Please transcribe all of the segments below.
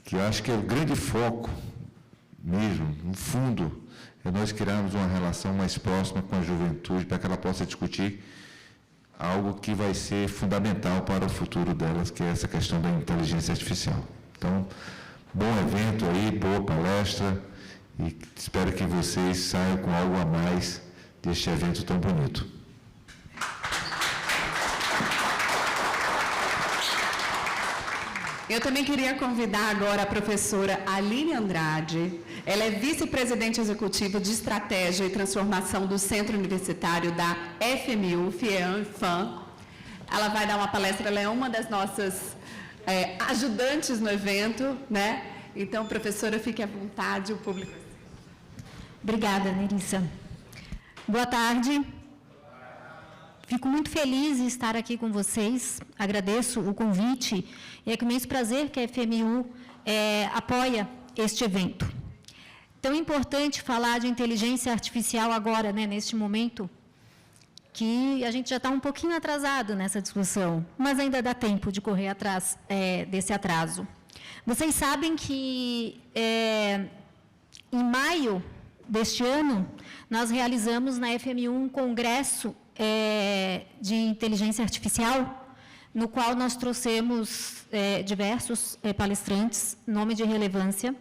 que eu acho que é o grande foco mesmo, no fundo, é nós criarmos uma relação mais próxima com a juventude, para que ela possa discutir algo que vai ser fundamental para o futuro delas, que é essa questão da inteligência artificial. Então, bom evento aí, boa palestra, e espero que vocês saiam com algo a mais deste evento tão bonito. Eu também queria convidar agora a professora Aline Andrade. Ela é vice-presidente executiva de Estratégia e Transformação do Centro Universitário da FMU, FIEAM-FAM. Ela vai dar uma palestra, ela é uma das nossas ajudantes no evento, né? Então, professora, fique à vontade, o público. Obrigada, Nerissa. Boa tarde. Fico muito feliz em estar aqui com vocês. Agradeço o convite e é com imenso prazer que a FMU apoia este evento. Tão importante falar de inteligência artificial agora, né, neste momento, que a gente já está um pouquinho atrasado nessa discussão, mas ainda dá tempo de correr atrás desse atraso. Vocês sabem que, em maio deste ano, nós realizamos na FMU um congresso de inteligência artificial, no qual nós trouxemos diversos palestrantes, nome de relevância,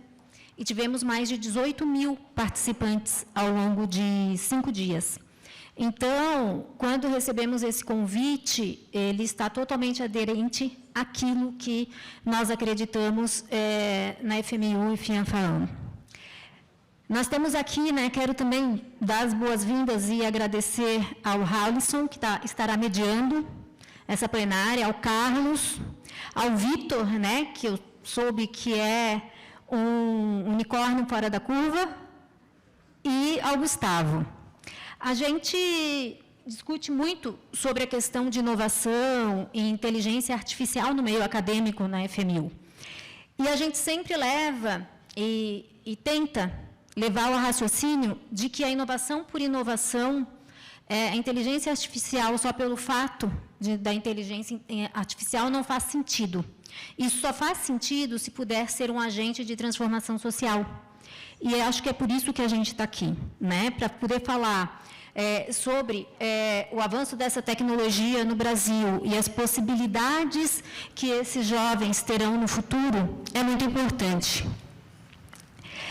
e tivemos mais de 18.000 participantes ao longo de 5 dias. Então, quando recebemos esse convite, ele está totalmente aderente àquilo que nós acreditamos na FMU e FIAM-FAM. Nós temos aqui, né, quero também dar as boas-vindas e agradecer ao Halisson, que estará mediando essa plenária, ao Carlos, ao Vitor, né, que eu soube que é um unicórnio fora da curva, e ao Gustavo. A gente discute muito sobre a questão de inovação e inteligência artificial no meio acadêmico na FMU. E a gente sempre leva e tenta levar ao raciocínio de que a inovação por inovação, a inteligência artificial, só pelo fato da inteligência artificial, não faz sentido. Isso só faz sentido se puder ser um agente de transformação social. E acho que é por isso que a gente está aqui, né? Para poder falar sobre o avanço dessa tecnologia no Brasil e as possibilidades que esses jovens terão no futuro, é muito importante.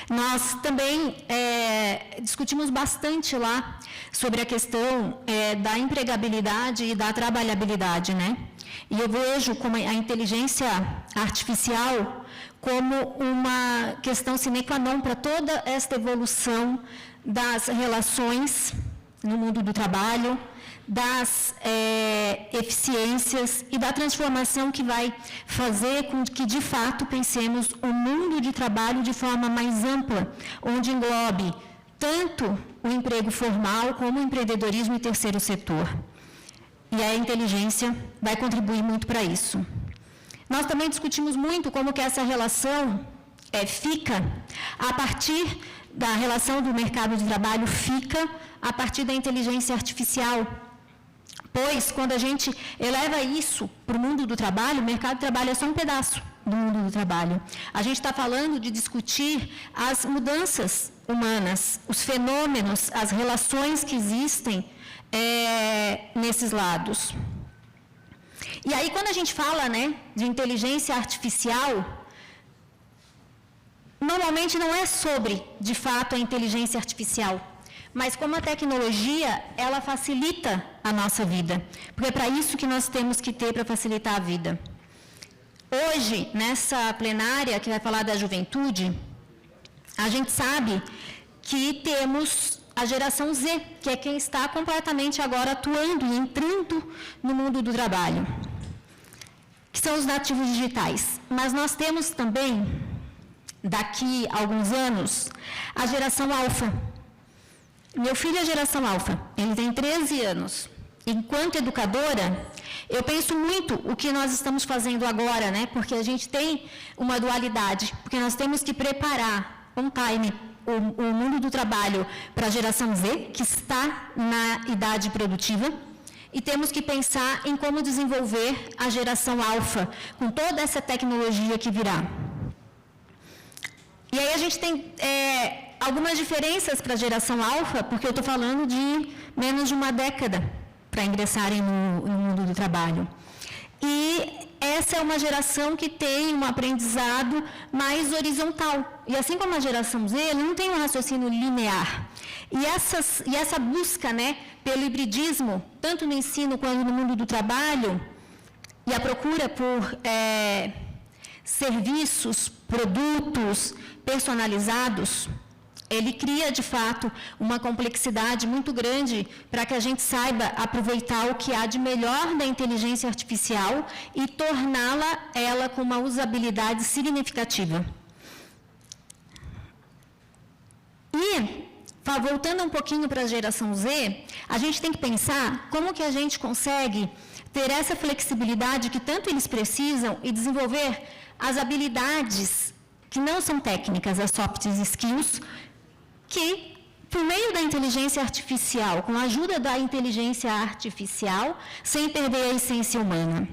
Nós também discutimos bastante lá sobre a questão da empregabilidade e da trabalhabilidade, né? E eu vejo como a inteligência artificial como uma questão sine qua non para toda esta evolução das relações no mundo do trabalho, das eficiências e da transformação que vai fazer com que, de fato, pensemos o mundo de trabalho de forma mais ampla, onde englobe tanto o emprego formal como o empreendedorismo e terceiro setor. E a inteligência vai contribuir muito para isso. Nós também discutimos muito como que essa relação fica a partir da relação do mercado de trabalho, fica a partir da inteligência artificial. Pois, quando a gente eleva isso para o mundo do trabalho, o mercado de trabalho é só um pedaço do mundo do trabalho. A gente está falando de discutir as mudanças humanas, os fenômenos, as relações que existem nesses lados. E aí, quando a gente fala, né, de inteligência artificial, normalmente não é sobre, de fato, a inteligência artificial, mas como a tecnologia, ela facilita a nossa vida, porque é para isso que nós temos que ter para facilitar a vida. Hoje, nessa plenária que vai falar da juventude, a gente sabe que temos a geração Z, que é quem está completamente agora atuando e entrando no mundo do trabalho, que são os nativos digitais. Mas nós temos também, daqui a alguns anos, a geração alfa. Meu filho é geração alfa, ele tem 13 anos. Enquanto educadora, eu penso muito o que nós estamos fazendo agora, né? Porque a gente tem uma dualidade, porque nós temos que preparar on time o mundo do trabalho para a geração Z, que está na idade produtiva, e temos que pensar em como desenvolver a geração alfa, com toda essa tecnologia que virá. E aí a gente tem algumas diferenças para a geração alfa, porque eu estou falando de menos de uma década para ingressarem no mundo do trabalho. E essa é uma geração que tem um aprendizado mais horizontal. E assim como a geração Z, ele não tem um raciocínio linear. E essa busca, né, pelo hibridismo, tanto no ensino quanto no mundo do trabalho, e a procura por serviços, produtos personalizados, ele cria, de fato, uma complexidade muito grande para que a gente saiba aproveitar o que há de melhor da inteligência artificial e torná-la ela com uma usabilidade significativa. E, voltando um pouquinho para a geração Z, a gente tem que pensar como que a gente consegue ter essa flexibilidade que tanto eles precisam e desenvolver as habilidades que não são técnicas, as soft skills, que, por meio da inteligência artificial, com a ajuda da inteligência artificial, sem perder a essência humana.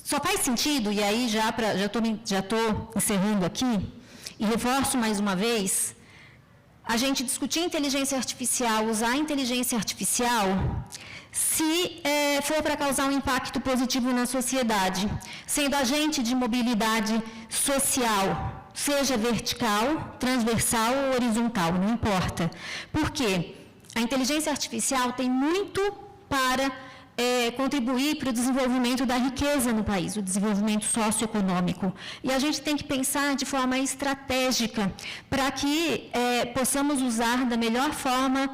Só faz sentido, e aí já estou encerrando aqui, e reforço mais uma vez, a gente discutir inteligência artificial, usar a inteligência artificial, se for para causar um impacto positivo na sociedade, sendo agente de mobilidade social, seja vertical, transversal ou horizontal, não importa. Por quê? A inteligência artificial tem muito para contribuir para o desenvolvimento da riqueza no país, o desenvolvimento socioeconômico. E a gente tem que pensar de forma estratégica para que possamos usar da melhor forma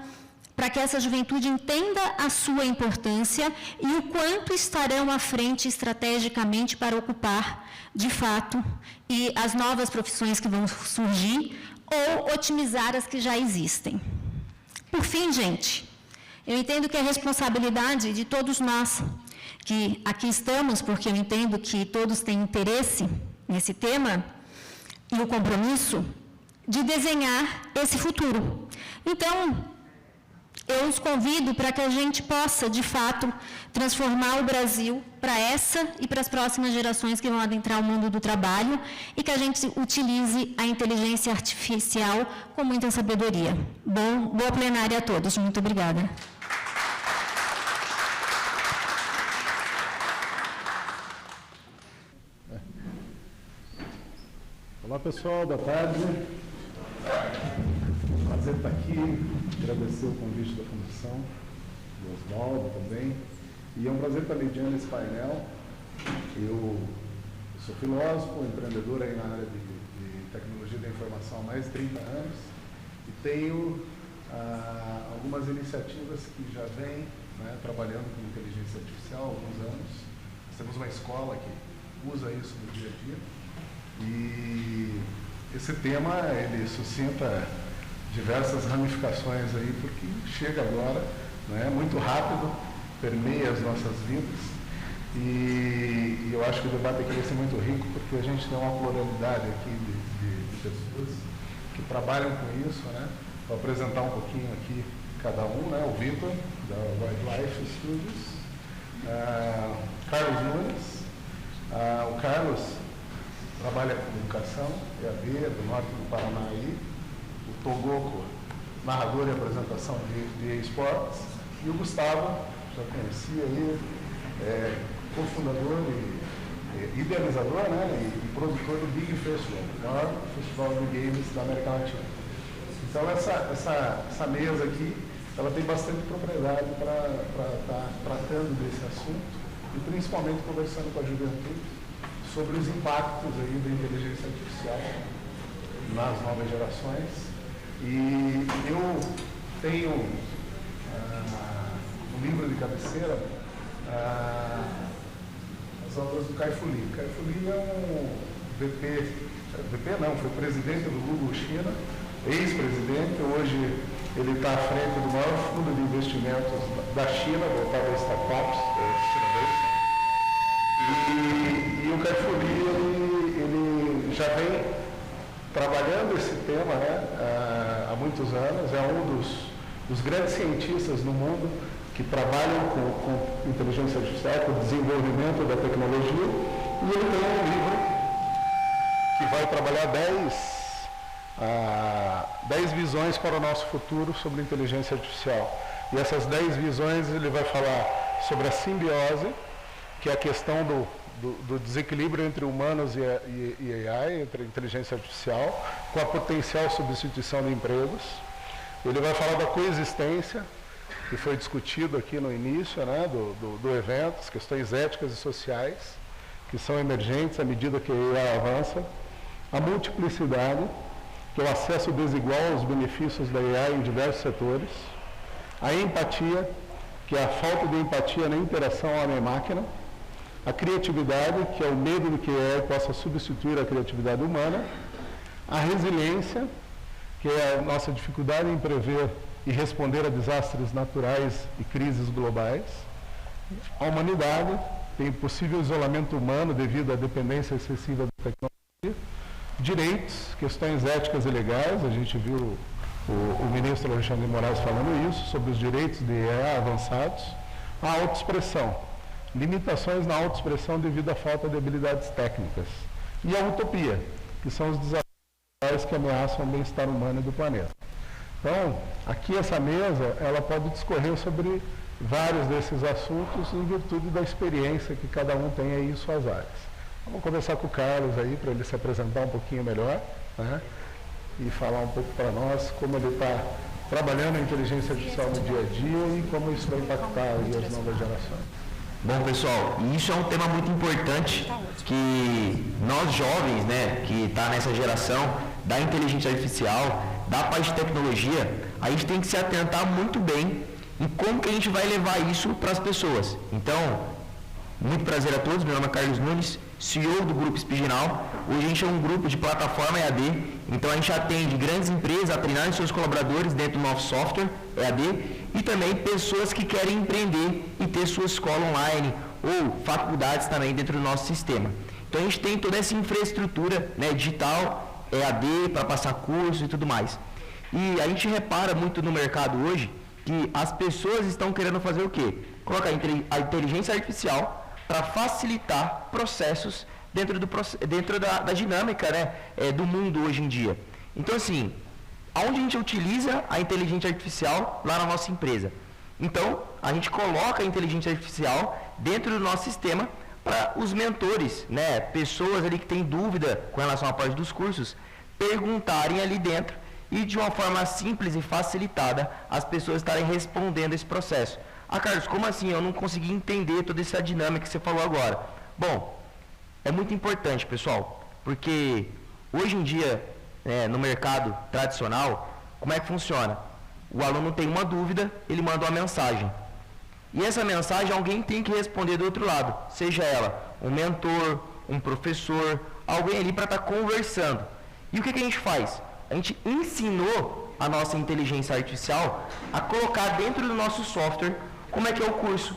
para que essa juventude entenda a sua importância e o quanto estarão à frente estrategicamente para ocupar, de fato, e as novas profissões que vão surgir ou otimizar as que já existem. Por fim, gente, eu entendo que é responsabilidade de todos nós que aqui estamos, porque eu entendo que todos têm interesse nesse tema e o compromisso de desenhar esse futuro. Então, eu os convido para que a gente possa, de fato, transformar o Brasil para essa e para as próximas gerações que vão adentrar o mundo do trabalho e que a gente utilize a inteligência artificial com muita sabedoria. Boa plenária a todos. Muito obrigada. Olá, pessoal. Boa tarde. Prazer estar aqui, agradecer o convite da Fundação, do Oswaldo também, e é um prazer estar mediando esse painel. Eu sou filósofo, empreendedor aí na área de tecnologia da informação há mais de 30 anos e tenho algumas iniciativas que já vêm trabalhando com inteligência artificial há alguns anos. Nós temos uma escola que usa isso no dia a dia e esse tema, ele suscita diversas ramificações aí, porque chega agora, muito rápido, permeia as nossas vidas e eu acho que o debate aqui vai ser muito rico, porque a gente tem uma pluralidade aqui de pessoas que trabalham com isso, Vou apresentar um pouquinho aqui cada um, o Vitor, da Wildlife Studios, Carlos Nunes, o Carlos trabalha com educação, EAD, do norte do Paraná aí, o Togoco, narrador e apresentação de esportes, e o Gustavo, já conhecia aí, cofundador e idealizador, e produtor do Big Festival, o maior festival de games da América Latina. Então essa mesa aqui, ela tem bastante propriedade para estar tratando desse assunto e principalmente conversando com a juventude sobre os impactos aí da inteligência artificial nas novas gerações. E eu tenho um livro de cabeceira, as obras do Kai-Fu Lee. Kai-Fu Lee é um foi presidente do Google China, ex-presidente, hoje ele está à frente do maior fundo de investimentos da China, voltado a startups, e o Kai-Fu Lee, ele já vem trabalhando esse tema há muitos anos, é um dos grandes cientistas no mundo que trabalham com inteligência artificial, com o desenvolvimento da tecnologia, e E ele tem um livro que vai trabalhar 10 visões para o nosso futuro sobre inteligência artificial. E essas 10 visões ele vai falar sobre a simbiose, que é a questão do desequilíbrio entre humanos e AI, entre a inteligência artificial, com a potencial substituição de empregos. Ele vai falar da coexistência, que foi discutido aqui no início, né, do evento, as questões éticas e sociais, que são emergentes à medida que a AI avança. A multiplicidade, que é o acesso desigual aos benefícios da AI em diversos setores. A empatia, que é a falta de empatia na interação homem-máquina. A criatividade, que é o medo de que a AI possa substituir a criatividade humana. A resiliência, que é a nossa dificuldade em prever e responder a desastres naturais e crises globais. A humanidade tem possível isolamento humano devido à dependência excessiva da tecnologia. Direitos, questões éticas e legais, a gente viu o ministro Alexandre de Moraes falando isso, sobre os direitos de AI avançados. A autoexpressão, limitações na autoexpressão devido à falta de habilidades técnicas. E a utopia, que são os desafios que ameaçam o bem-estar humano e do planeta. Então, aqui essa mesa, ela pode discorrer sobre vários desses assuntos em virtude da experiência que cada um tem aí em suas áreas. Vamos conversar com o Carlos aí, para ele se apresentar um pouquinho melhor, né? E falar um pouco para nós como ele está trabalhando a inteligência artificial no dia a dia e como isso vai impactar aí as novas gerações. Bom, pessoal, isso é um tema muito importante que nós jovens, né, que está nessa geração da inteligência artificial, da parte de tecnologia, a gente tem que se atentar muito bem em como que a gente vai levar isso para as pessoas. Então, muito prazer a todos, meu nome é Carlos Nunes, CEO do Grupo Espiginal. Hoje a gente é um grupo de plataforma EAD, então a gente atende grandes empresas a treinar seus colaboradores dentro do nosso software EAD e também pessoas que querem empreender e ter sua escola online ou faculdades também dentro do nosso sistema. Então a gente tem toda essa infraestrutura, né, digital, EAD, para passar curso e tudo mais. E a gente repara muito no mercado hoje que as pessoas estão querendo fazer o quê? Colocar a inteligência artificial para facilitar processos dentro da dinâmica, né, do mundo hoje em dia. Então, assim, aonde a gente utiliza a inteligência artificial lá na nossa empresa? Então, a gente coloca a inteligência artificial dentro do nosso sistema para os mentores, né, pessoas ali que têm dúvida com relação à parte dos cursos, perguntarem ali dentro e de uma forma simples e facilitada as pessoas estarem respondendo esse processo. Ah, Carlos, como assim? Eu não consegui entender toda essa dinâmica que você falou agora. Bom, é muito importante, pessoal, porque hoje em dia, no mercado tradicional, como é que funciona? O aluno tem uma dúvida, ele manda uma mensagem. E essa mensagem alguém tem que responder do outro lado, seja ela um mentor, um professor, alguém ali para estar conversando. E o que a gente faz? A gente ensinou a nossa inteligência artificial a colocar dentro do nosso software como é que é o curso,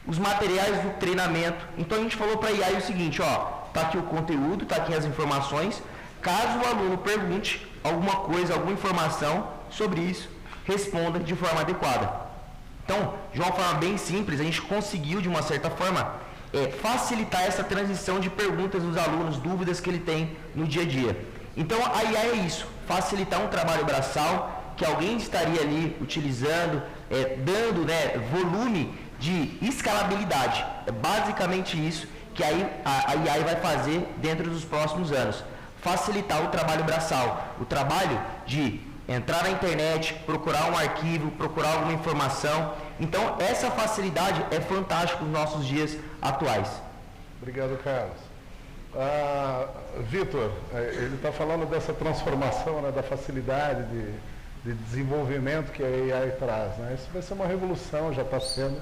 os materiais do treinamento. Então a gente falou para a AI o seguinte, ó, tá aqui o conteúdo, tá aqui as informações. Caso o aluno pergunte alguma coisa, alguma informação sobre isso, responda de forma adequada. Então, de uma forma bem simples, a gente conseguiu, de uma certa forma, facilitar essa transição de perguntas dos alunos, dúvidas que ele tem no dia a dia. Então, a IA é isso, facilitar um trabalho braçal, que alguém estaria ali utilizando, dando, né, volume de escalabilidade. É basicamente isso que a AI vai fazer dentro dos próximos anos. Facilitar o trabalho braçal, o trabalho de entrar na internet, procurar um arquivo, procurar alguma informação. Então, essa facilidade é fantástica nos nossos dias atuais. Obrigado, Carlos. Vitor, ele está falando dessa transformação, né, da facilidade de desenvolvimento que a AI traz, né? Isso vai ser uma revolução, já está sendo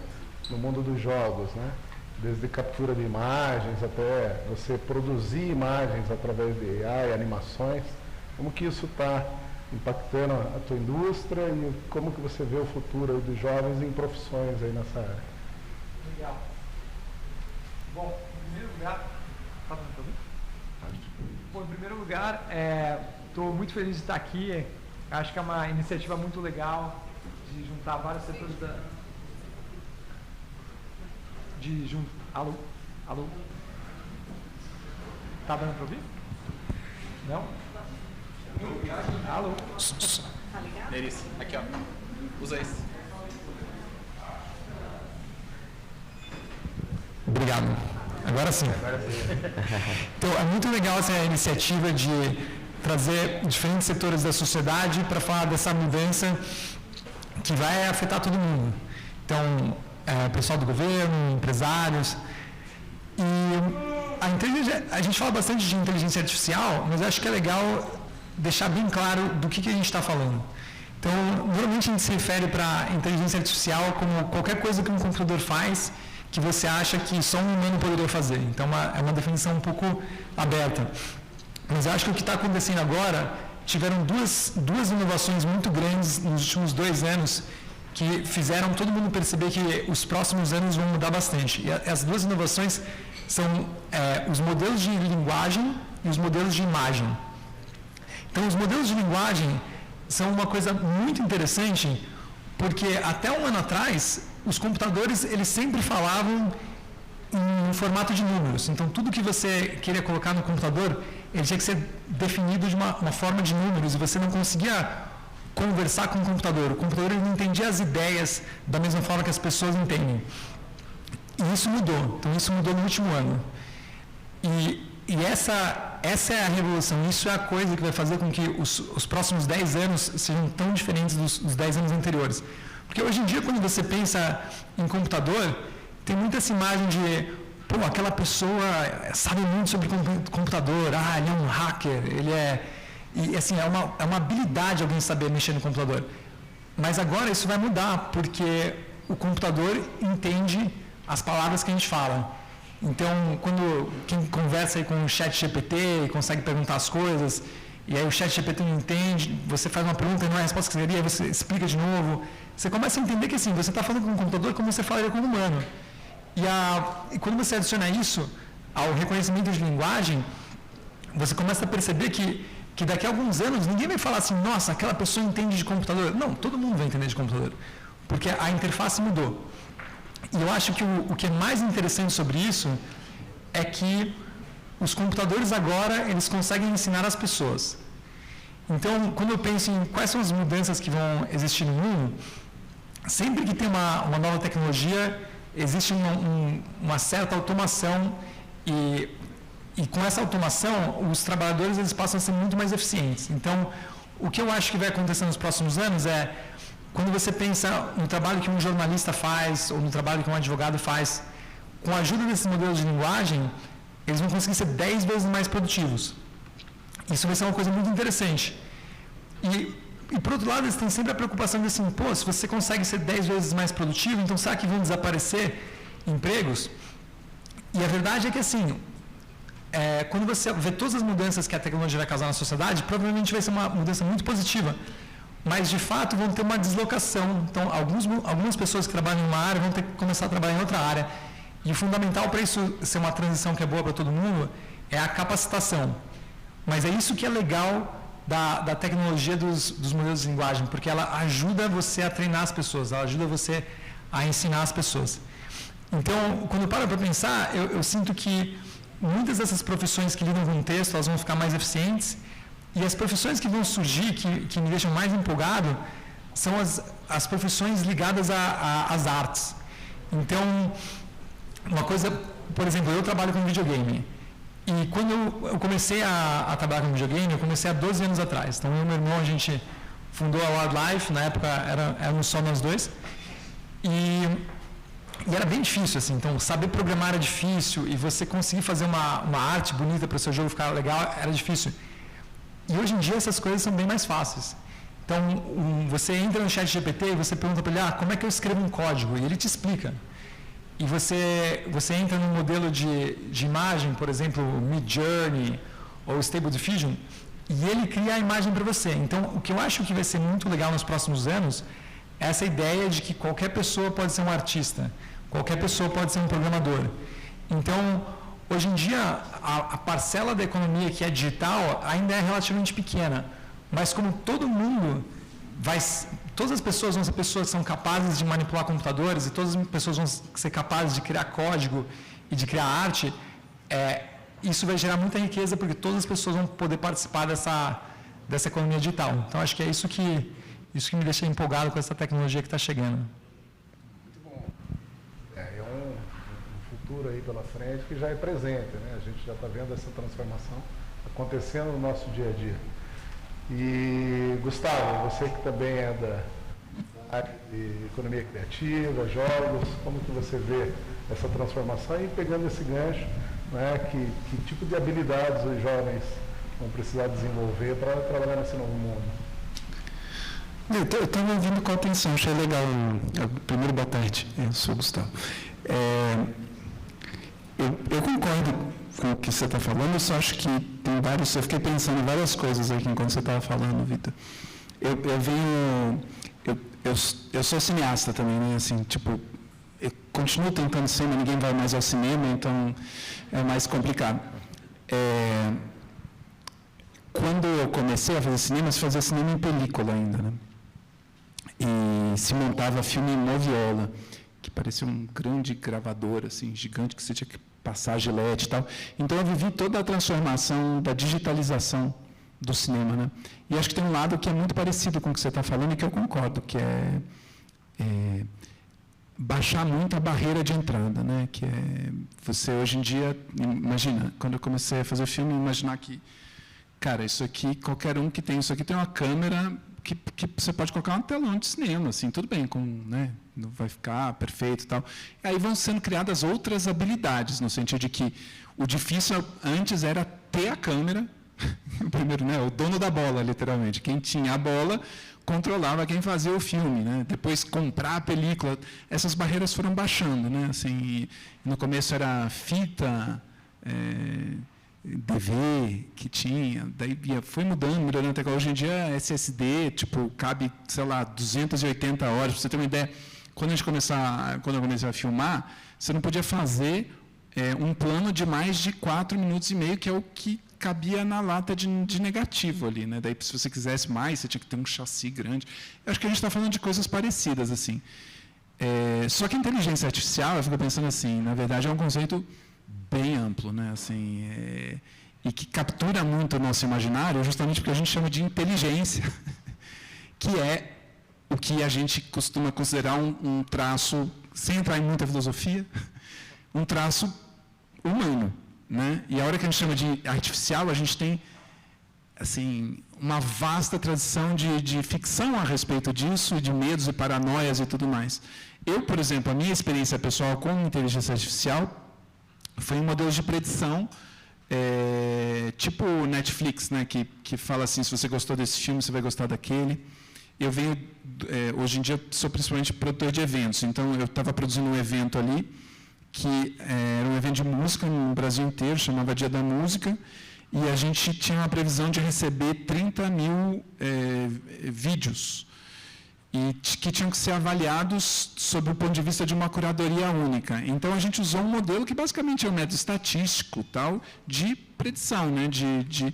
no mundo dos jogos, né? Desde captura de imagens até você produzir imagens através de AI, animações. Como que isso está impactando a tua indústria e como que você vê o futuro dos jovens em profissões aí nessa área? Legal. Bom, em primeiro lugar, em primeiro lugar, estou muito feliz de estar aqui. Acho que é uma iniciativa muito legal de juntar vários setores da... Alô? Tá dando para ouvir? Não? Alô? Neris, aqui ó, usa esse. Obrigado. Agora sim. Então, é muito legal essa iniciativa de trazer diferentes setores da sociedade para falar dessa mudança que vai afetar todo mundo. Então, pessoal do governo, empresários. E a gente fala bastante de inteligência artificial, mas eu acho que é legal deixar bem claro do que a gente está falando. Então, normalmente a gente se refere para inteligência artificial como qualquer coisa que um computador faz que você acha que só um humano poderia fazer. Então, é uma definição um pouco aberta. Mas eu acho que o que está acontecendo agora, tiveram duas inovações muito grandes nos últimos 2 anos que fizeram todo mundo perceber que os próximos anos vão mudar bastante. E as duas inovações são os modelos de linguagem e os modelos de imagem. Então, os modelos de linguagem são uma coisa muito interessante, porque até um ano atrás, os computadores eles sempre falavam em formato de números. Então, tudo que você queria colocar no computador, ele tinha que ser definido de uma forma de números, e você não conseguia conversar com o computador. O computador ele não entendia as ideias da mesma forma que as pessoas entendem. E isso mudou. Então, isso mudou no último ano. E essa é a revolução. Isso é a coisa que vai fazer com que os próximos 10 anos sejam tão diferentes dos 10 anos anteriores. Porque hoje em dia, quando você pensa em computador, tem muita essa imagem de, pô, aquela pessoa sabe muito sobre computador, ele é um hacker, e assim, é uma habilidade alguém saber mexer no computador. Mas agora isso vai mudar, porque o computador entende as palavras que a gente fala. Então, quando quem conversa aí com o ChatGPT e consegue perguntar as coisas, e aí o ChatGPT não entende, você faz uma pergunta e não é a resposta que você queria, aí você explica de novo, você começa a entender que assim, você está falando com um computador como você falaria com um humano. E quando você adiciona isso ao reconhecimento de linguagem, você começa a perceber que daqui a alguns anos ninguém vai falar assim, nossa, aquela pessoa entende de computador. Não, todo mundo vai entender de computador, porque a interface mudou. E eu acho que o que é mais interessante sobre isso é que os computadores agora, eles conseguem ensinar as pessoas. Então, quando eu penso em quais são as mudanças que vão existir no mundo, sempre que tem uma nova tecnologia, existe uma certa automação e com essa automação, os trabalhadores eles passam a ser muito mais eficientes. Então, o que eu acho que vai acontecer nos próximos anos é, quando você pensa no trabalho que um jornalista faz, ou no trabalho que um advogado faz, com a ajuda desses modelos de linguagem, eles vão conseguir ser 10 vezes mais produtivos. Isso vai ser uma coisa muito interessante. E por outro lado, eles têm sempre a preocupação de assim, pô, se você consegue ser 10 vezes mais produtivo, então será que vão desaparecer empregos? E a verdade é que assim, quando você vê todas as mudanças que a tecnologia vai causar na sociedade, provavelmente vai ser uma mudança muito positiva. Mas, de fato, vão ter uma deslocação. Então, algumas pessoas que trabalham em uma área vão ter que começar a trabalhar em outra área. E o fundamental para isso ser uma transição que é boa para todo mundo é a capacitação. Mas é isso que é legal da tecnologia dos modelos de linguagem, porque ela ajuda você a treinar as pessoas, ela ajuda você a ensinar as pessoas. Então, quando eu paro para pensar, eu sinto que muitas dessas profissões que lidam com o texto, elas vão ficar mais eficientes. E as profissões que vão surgir, que me deixam mais empolgado, são as profissões ligadas às artes. Então, uma coisa, por exemplo, eu trabalho com videogame. E quando eu comecei a trabalhar com videogame, eu comecei há 12 anos atrás. Então, eu e meu irmão, a gente fundou a Wildlife, na época éramos só nós dois. E era bem difícil, assim. Então, saber programar era difícil, e você conseguir fazer uma arte bonita para o seu jogo ficar legal era difícil. E hoje em dia essas coisas são bem mais fáceis. Então, você entra no ChatGPT e você pergunta para ele, como é que eu escrevo um código? E ele te explica. E você entra num modelo de imagem, por exemplo, Midjourney ou Stable Diffusion, e ele cria a imagem para você. Então, o que eu acho que vai ser muito legal nos próximos anos é essa ideia de que qualquer pessoa pode ser um artista, qualquer pessoa pode ser um programador. Então, hoje em dia, a parcela da economia que é digital ainda é relativamente pequena, mas como todo mundo todas as pessoas vão ser pessoas que são capazes de manipular computadores, e todas as pessoas vão ser capazes de criar código e de criar arte, isso vai gerar muita riqueza, porque todas as pessoas vão poder participar dessa economia digital. Então, acho que é isso que me deixa empolgado com essa tecnologia que está chegando. Muito bom. É um futuro aí pela frente que já é presente, né? A gente já está vendo essa transformação acontecendo no nosso dia a dia. E, Gustavo, você que também é da área de economia criativa, jogos, como que você vê essa transformação e pegando esse gancho, né, que tipo de habilidades os jovens vão precisar desenvolver para trabalhar nesse novo mundo? Eu estava ouvindo com atenção, achei legal. Primeiro, boa tarde, eu sou o Gustavo. Eu concordo com o que você está falando, eu só acho que tem vários. Eu fiquei pensando em várias coisas aqui enquanto você estava falando, Vitor. Eu sou cineasta também, né? Assim, tipo, eu continuo tentando ser, mas ninguém vai mais ao cinema, então é mais complicado. Quando eu comecei a fazer cinema, se fazia cinema em película ainda, né? E se montava filme em moviola, que parecia um grande gravador, assim, gigante, que você tinha que passar gilete e tal. Então, eu vivi toda a transformação da digitalização do cinema, né? E acho que tem um lado que é muito parecido com o que você está falando e que eu concordo, que é baixar muito a barreira de entrada, né? Que é você, hoje em dia, imagina, quando eu comecei a fazer filme, imaginar que, cara, isso aqui, qualquer um que tem isso aqui tem uma câmera que você pode colocar uma telão de cinema, assim, tudo bem, né? Não vai ficar perfeito e tal. E aí vão sendo criadas outras habilidades, no sentido de que o difícil antes era ter a câmera, primeiro, né? O dono da bola, literalmente. Quem tinha a bola controlava quem fazia o filme, né? Depois comprar a película, essas barreiras foram baixando, né? Assim, no começo era fita, DV que tinha, daí foi mudando, melhorando até que hoje em dia é SSD, tipo, cabe, sei lá, 280 horas, para você ter uma ideia. Quando eu comecei a filmar, você não podia fazer um plano de mais de 4 minutos e meio, que é o que cabia na lata de negativo ali, né? Daí, se você quisesse mais, você tinha que ter um chassi grande. Eu acho que a gente está falando de coisas parecidas, assim. Só que a inteligência artificial, eu fico pensando assim, na verdade é um conceito bem amplo, né? Assim, e que captura muito o nosso imaginário, justamente porque a gente chama de inteligência, que é o que a gente costuma considerar um traço, sem entrar em muita filosofia, um traço humano, né? E a hora que a gente chama de artificial, a gente tem, assim, uma vasta tradição de ficção a respeito disso, de medos e paranoias e tudo mais. Eu, por exemplo, a minha experiência pessoal com inteligência artificial foi em modelos de predição, tipo Netflix, né, que fala assim, se você gostou desse filme, você vai gostar daquele. Eu venho, hoje em dia, sou principalmente produtor de eventos, então eu estava produzindo um evento ali, que era um evento de música no Brasil inteiro, chamava Dia da Música, e a gente tinha uma previsão de receber 30 mil vídeos, e que tinham que ser avaliados sob o ponto de vista de uma curadoria única. Então, a gente usou um modelo que basicamente é um método estatístico, tal, de predição, né, de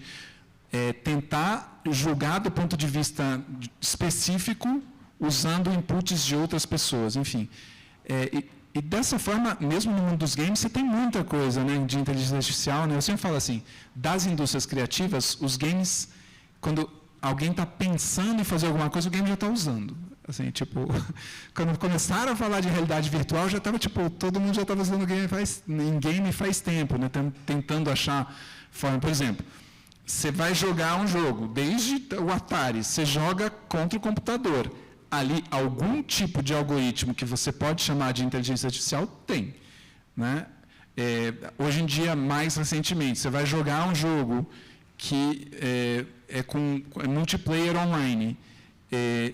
tentar julgar do ponto de vista específico, usando inputs de outras pessoas, enfim. E dessa forma, mesmo no mundo dos games, você tem muita coisa, né, de inteligência artificial, né? Eu sempre falo assim, das indústrias criativas, os games, quando alguém está pensando em fazer alguma coisa, o game já está usando. Assim, tipo, quando começaram a falar de realidade virtual, já estava, tipo, todo mundo já estava usando game faz tempo, né, tentando achar forma. Por exemplo, você vai jogar um jogo, desde o Atari, você joga contra o computador. Ali, algum tipo de algoritmo que você pode chamar de inteligência artificial, tem, né? Hoje em dia, mais recentemente, você vai jogar um jogo que com multiplayer online.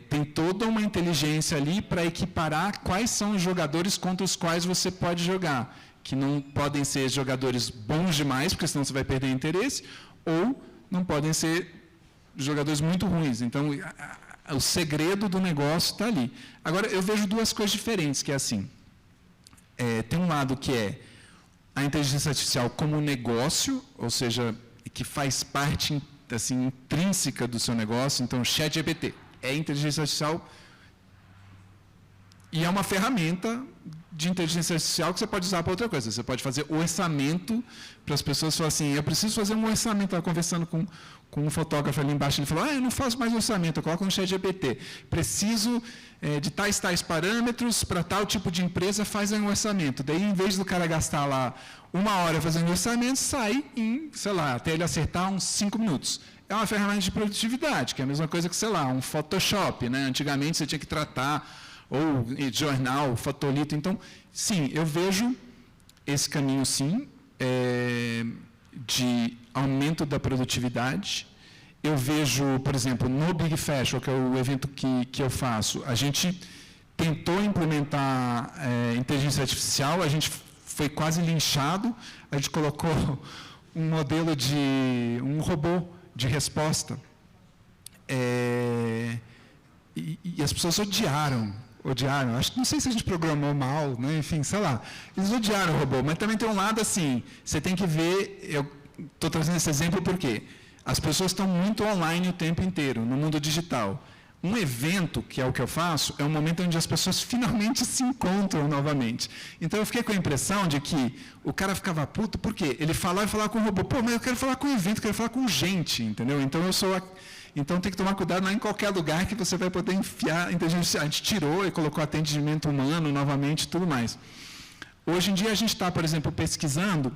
Tem toda uma inteligência ali para equiparar quais são os jogadores contra os quais você pode jogar, que não podem ser jogadores bons demais, porque senão você vai perder interesse, ou não podem ser jogadores muito ruins. Então, o segredo do negócio está ali. Agora, eu vejo duas coisas diferentes, que é assim, tem um lado que é a inteligência artificial como negócio, ou seja, que faz parte assim, intrínseca do seu negócio. Então, o ChatGPT é inteligência artificial E é uma ferramenta de inteligência artificial que você pode usar para outra coisa. Você pode fazer orçamento para as pessoas falarem assim, eu preciso fazer um orçamento. Estava conversando com um fotógrafo ali embaixo, ele falou, eu não faço mais orçamento, eu coloco no ChatGPT. Preciso de tais parâmetros para tal tipo de empresa, faz um orçamento. Daí, em vez do cara gastar lá 1 hora fazendo orçamento, sai em, sei lá, até ele acertar uns 5 minutos. É uma ferramenta de produtividade, que é a mesma coisa que, sei lá, um Photoshop, né? Antigamente você tinha que tratar ou jornal, fotolito. Então, sim, eu vejo esse caminho, sim, de aumento da produtividade. Eu vejo, por exemplo, no Big Fashion, que é o evento que eu faço, a gente tentou implementar inteligência artificial, a gente foi quase linchado, a gente colocou um modelo de um robô de resposta, e as pessoas odiaram, acho que não sei se a gente programou mal, né? Enfim, sei lá, eles odiaram o robô, mas também tem um lado assim, você tem que ver, eu estou trazendo esse exemplo porque as pessoas estão muito online o tempo inteiro, no mundo digital. Um evento, que é o que eu faço, é um momento onde as pessoas finalmente se encontram novamente. Então, eu fiquei com a impressão de que o cara ficava puto, por quê? Ele falava com o robô, mas eu quero falar com o evento, eu quero falar com gente, entendeu? Então, tem que tomar cuidado, não é em qualquer lugar que você vai poder enfiar a inteligência. A gente tirou e colocou atendimento humano novamente e tudo mais. Hoje em dia, a gente está, por exemplo, pesquisando,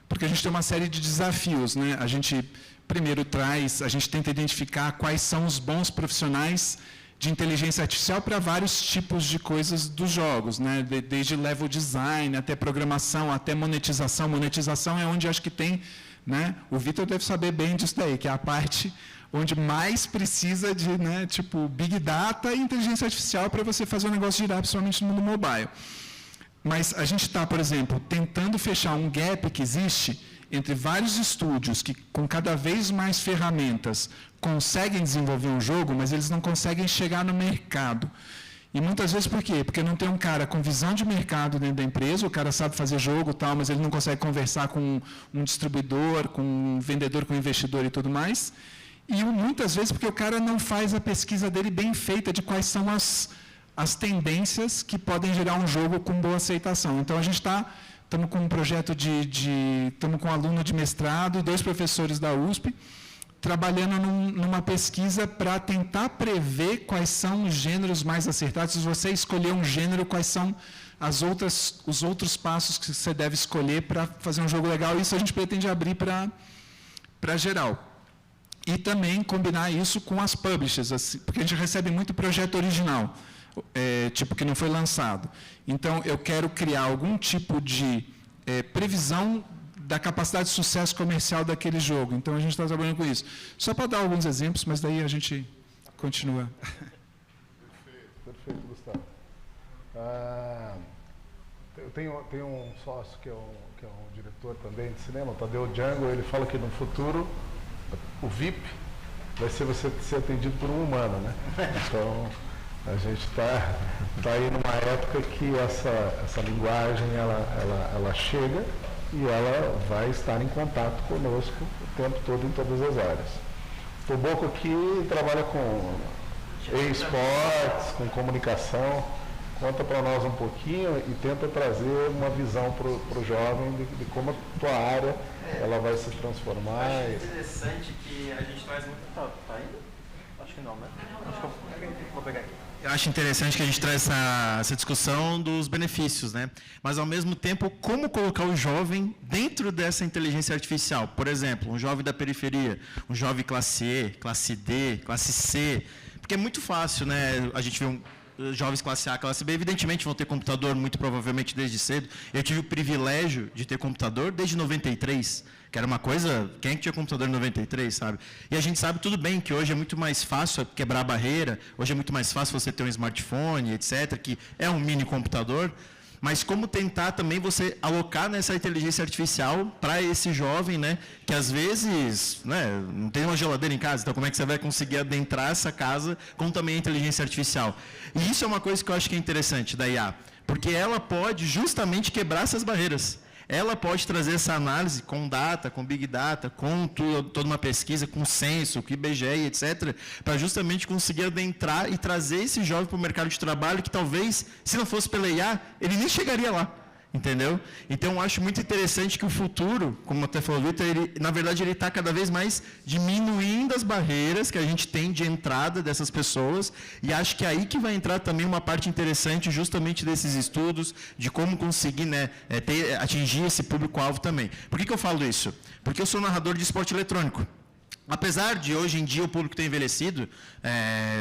porque a gente tem uma série de desafios, né? A gente primeiro a gente tenta identificar quais são os bons profissionais de inteligência artificial para vários tipos de coisas dos jogos, né? Desde level design, até programação, até monetização. Monetização é onde acho que tem, né? O Vitor deve saber bem disso daí, que é a parte onde mais precisa de, né, tipo, Big Data e inteligência artificial para você fazer o negócio girar, principalmente no mundo mobile. Mas a gente está, por exemplo, tentando fechar um gap que existe entre vários estúdios que, com cada vez mais ferramentas, conseguem desenvolver um jogo, mas eles não conseguem chegar no mercado. E muitas vezes por quê? Porque não tem um cara com visão de mercado dentro da empresa, o cara sabe fazer jogo, tal, mas ele não consegue conversar com um distribuidor, com um vendedor, com um investidor e tudo mais. E muitas vezes porque o cara não faz a pesquisa dele bem feita de quais são as tendências que podem gerar um jogo com boa aceitação. Então, a gente estamos com um projeto estamos com um aluno de mestrado e 2 professores da USP, trabalhando numa pesquisa para tentar prever quais são os gêneros mais acertados. Se você escolher um gênero, quais são os outros passos que você deve escolher para fazer um jogo legal. Isso a gente pretende abrir para geral. E também combinar isso com as publishers, assim, porque a gente recebe muito projeto original, tipo que não foi lançado. Então, eu quero criar algum tipo de previsão da capacidade de sucesso comercial daquele jogo. Então, a gente está trabalhando com isso. Só para dar alguns exemplos, mas daí a gente continua. Perfeito, Gustavo. Eu tenho um sócio que é um diretor também de cinema, o Tadeu Django. Ele fala que no futuro o VIP vai ser você ser atendido por um humano, né? Então, a gente está aí numa época que essa linguagem ela chega e ela vai estar em contato conosco o tempo todo, em todas as áreas. O Boco aqui trabalha com e-sports, com comunicação. Conta para nós um pouquinho e tenta trazer uma visão para o jovem de como a tua área ela vai se transformar. Acho interessante que a gente traz muito... Tá indo? Acho que não, né? Acho que eu vou pegar aqui. Eu acho interessante que a gente traz essa discussão dos benefícios, né? Mas, ao mesmo tempo, como colocar o jovem dentro dessa inteligência artificial? Por exemplo, um jovem da periferia, um jovem classe E, classe D, classe C. Porque é muito fácil, né? A gente vê jovens classe A, classe B, evidentemente vão ter computador muito provavelmente desde cedo. Eu tive o privilégio de ter computador desde 93, que era uma coisa... Quem é que tinha computador em 93, sabe? E a gente sabe tudo bem que hoje é muito mais fácil quebrar a barreira, hoje é muito mais fácil você ter um smartphone, etc., que é um mini computador, mas como tentar também você alocar nessa inteligência artificial para esse jovem, né, que às vezes, né, não tem uma geladeira em casa, então como é que você vai conseguir adentrar essa casa com também a inteligência artificial? E isso é uma coisa que eu acho que é interessante da IA, porque ela pode justamente quebrar essas barreiras. ela pode trazer essa análise com data, com Big Data, com toda uma pesquisa, com censo, com IBGE, etc., para justamente conseguir adentrar e trazer esse jovem para o mercado de trabalho que talvez, se não fosse pela IA, ele nem chegaria lá. Entendeu? Então, eu acho muito interessante que o futuro, como até falou o Vitor, na verdade, ele está cada vez mais diminuindo as barreiras que a gente tem de entrada dessas pessoas, e acho que é aí que vai entrar também uma parte interessante justamente desses estudos, de como conseguir, né, atingir esse público-alvo também. Por que eu falo isso? Porque eu sou narrador de esporte eletrônico. Apesar de, hoje em dia, o público ter envelhecido,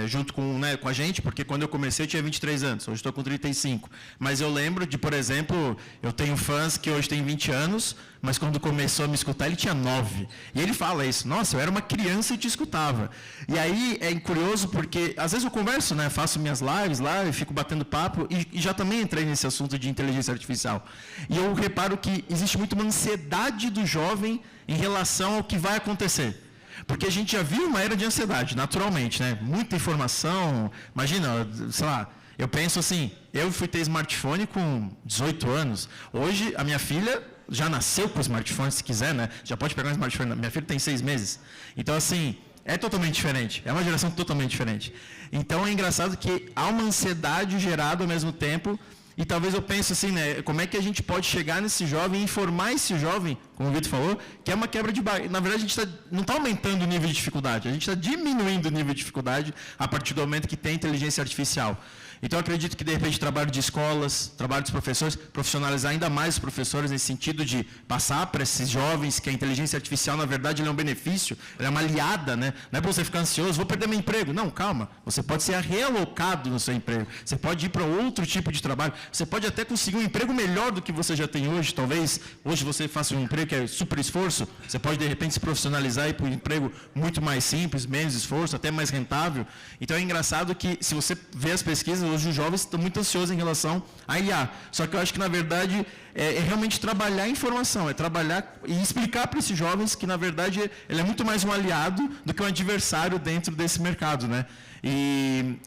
junto com a gente, porque quando eu comecei eu tinha 23 anos, hoje estou com 35. Mas eu lembro de, por exemplo, eu tenho fãs que hoje têm 20 anos, mas quando começou a me escutar ele tinha 9. E ele fala isso, nossa, eu era uma criança e te escutava. E aí é curioso porque, às vezes eu converso, né, faço minhas lives lá, eu fico batendo papo, e já também entrei nesse assunto de inteligência artificial. E eu reparo que existe muito uma ansiedade do jovem em relação ao que vai acontecer. Porque a gente já viu uma era de ansiedade, naturalmente, né? Muita informação. Imagina, sei lá, eu penso assim, eu fui ter smartphone com 18 anos. Hoje, a minha filha já nasceu com smartphone, se quiser, né? Já pode pegar um smartphone. Minha filha tem 6 meses. Então, assim, é totalmente diferente. É uma geração totalmente diferente. Então, é engraçado que há uma ansiedade gerada ao mesmo tempo. E talvez eu pense assim, né, como é que a gente pode chegar nesse jovem e informar esse jovem, como o Vitor falou, que é uma quebra de barreira. Na verdade, a gente não está aumentando o nível de dificuldade, a gente está diminuindo o nível de dificuldade a partir do momento que tem inteligência artificial. Então, eu acredito que, de repente, trabalho de escolas, trabalho dos professores, profissionalizar ainda mais os professores nesse sentido de passar para esses jovens que a inteligência artificial, na verdade, é um benefício, ela é uma aliada, né? Não é para você ficar ansioso, vou perder meu emprego. Não, calma, você pode ser realocado no seu emprego, você pode ir para outro tipo de trabalho, você pode até conseguir um emprego melhor do que você já tem hoje, talvez hoje você faça um emprego que é super esforço, você pode, de repente, se profissionalizar e ir para um emprego muito mais simples, menos esforço, até mais rentável. Então, é engraçado que, se você vê as pesquisas, hoje os jovens estão muito ansiosos em relação à IA. Só que eu acho que, na verdade, é realmente trabalhar a informação, é trabalhar e explicar para esses jovens que, na verdade, ele é muito mais um aliado do que um adversário dentro desse mercado, né? E,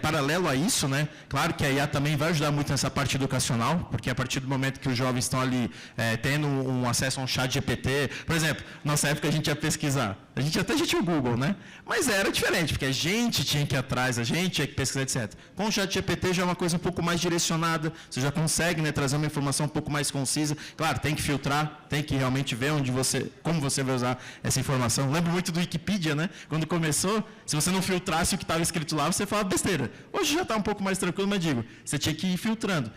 paralelo a isso, né, claro que a IA também vai ajudar muito nessa parte educacional, porque a partir do momento que os jovens estão ali tendo um acesso a um chat GPT, por exemplo, nossa época a gente ia pesquisar, a gente até já tinha o Google, né, mas era diferente, porque a gente tinha que ir atrás, a gente tinha que pesquisar, etc. Com o chat GPT já é uma coisa um pouco mais direcionada, você já consegue, né, trazer uma informação um pouco mais concisa, claro, tem que filtrar, tem que realmente ver como você vai usar essa informação. Lembro muito do Wikipedia, né, quando começou, se você não filtrasse o que estava escrito lá, você fala besteira. Hoje já está um pouco mais tranquilo, mas digo, você tinha que ir filtrando.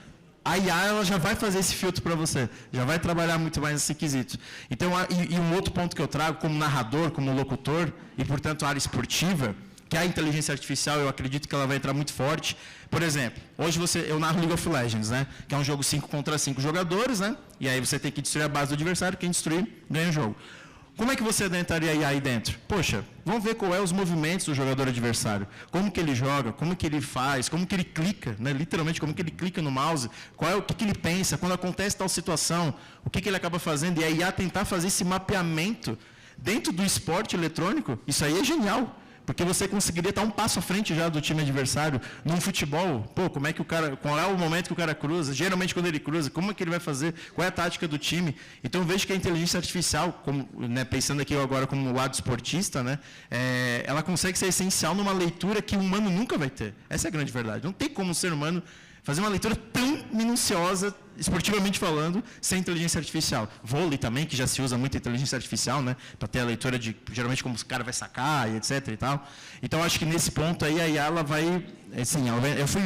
A IA ela já vai fazer esse filtro para você, já vai trabalhar muito mais nesse quesito. Então, e um outro ponto que eu trago como narrador, como locutor, e portanto área esportiva, que a inteligência artificial, eu acredito que ela vai entrar muito forte. Por exemplo, hoje eu narro League of Legends, né? Que é um jogo 5 contra 5 jogadores, né? E aí você tem que destruir a base do adversário, quem destruir ganha o jogo. Como é que você adentraria a IA aí dentro? Poxa, vamos ver qual é os movimentos do jogador adversário. Como que ele joga, como que ele faz, como que ele clica, né? Literalmente, como que ele clica no mouse, o que ele pensa, quando acontece tal situação, o que ele acaba fazendo. E a IA tentar fazer esse mapeamento dentro do esporte eletrônico, isso aí é genial. Porque você conseguiria estar um passo à frente já do time adversário. Num futebol, como é que qual é o momento que o cara cruza? Geralmente quando ele cruza, como é que ele vai fazer? Qual é a tática do time? Então eu vejo que a inteligência artificial, né, pensando aqui agora como lado esportista, né, ela consegue ser essencial numa leitura que o humano nunca vai ter. Essa é a grande verdade. Não tem como o ser humano fazer uma leitura tão minuciosa, esportivamente falando, sem inteligência artificial. Vôlei também, que já se usa muito inteligência artificial, né, para ter a leitura de, geralmente, como o cara vai sacar e etc e tal. Então, acho que nesse ponto aí, a IA, ela vai, assim,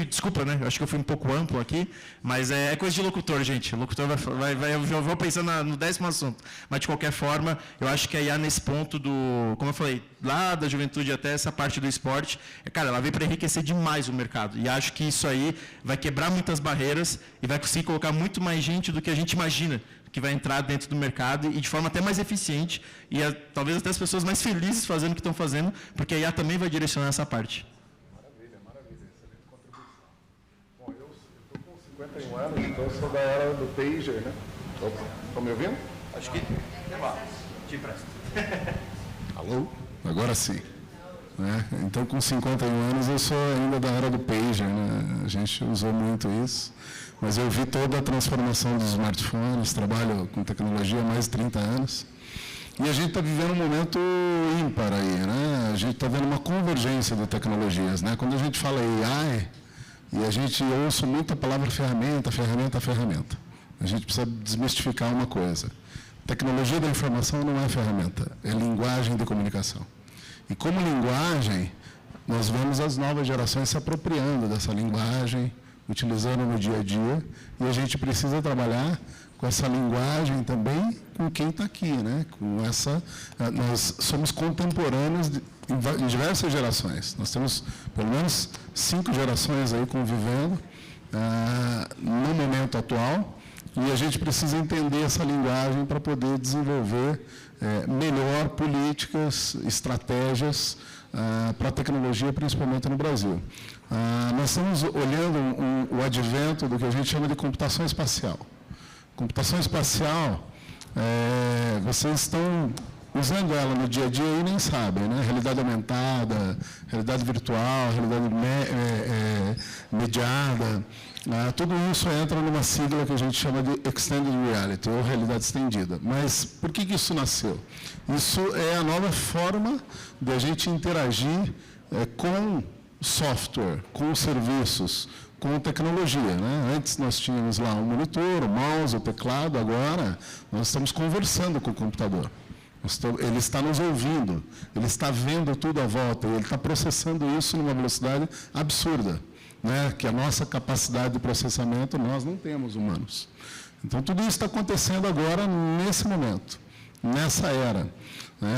desculpa, né, eu acho que eu fui um pouco amplo aqui, mas é coisa de locutor, gente. O locutor eu já vou pensando no 10º assunto. Mas, de qualquer forma, eu acho que a IA, nesse ponto como eu falei, lá da juventude até essa parte do esporte, cara, ela veio para enriquecer demais o mercado. E acho que isso aí vai quebrar muitas barreiras e vai conseguir colocar muito mais gente do que a gente imagina que vai entrar dentro do mercado e de forma até mais eficiente e talvez até as pessoas mais felizes fazendo o que estão fazendo, porque a IA também vai direcionar essa parte. Maravilha, excelente contribuição. Bom, eu estou com 51 anos, então eu sou da era do pager, né? Estão me ouvindo? Acho que te empresto. Alô? Agora sim. né? Então, com 51 anos, eu sou ainda da era do pager, né? A gente usou muito isso, mas eu vi toda a transformação dos smartphones, trabalho com tecnologia há mais de 30 anos, e a gente está vivendo um momento ímpar aí, né? A gente está vendo uma convergência de tecnologias, né? Quando a gente fala AI, e a gente ouve muito a palavra ferramenta, ferramenta, ferramenta. A gente precisa desmistificar uma coisa. Tecnologia da informação não é ferramenta, é linguagem de comunicação. E como linguagem, nós vemos as novas gerações se apropriando dessa linguagem, utilizando no dia a dia, e a gente precisa trabalhar com essa linguagem também com quem está aqui, né? Com essa, nós somos contemporâneos em diversas gerações. Nós temos pelo menos 5 gerações aí convivendo no momento atual, e a gente precisa entender essa linguagem para poder desenvolver melhor políticas, estratégias para a tecnologia, principalmente no Brasil. Nós estamos olhando o advento do que a gente chama de computação espacial. Computação espacial, vocês estão usando ela no dia a dia e nem sabem, né? Realidade aumentada, realidade virtual, realidade mediada, tudo isso entra numa sigla que a gente chama de Extended Reality, ou realidade estendida. Mas por que isso nasceu? Isso é a nova forma de a gente interagir com software, com serviços, com tecnologia, né? Antes nós tínhamos lá um monitor, o mouse, o teclado, agora nós estamos conversando com o computador. Ele está nos ouvindo, ele está vendo tudo à volta, ele está processando isso numa velocidade absurda, né? Que a nossa capacidade de processamento nós não temos humanos. Então tudo isso está acontecendo agora nesse momento, nessa era.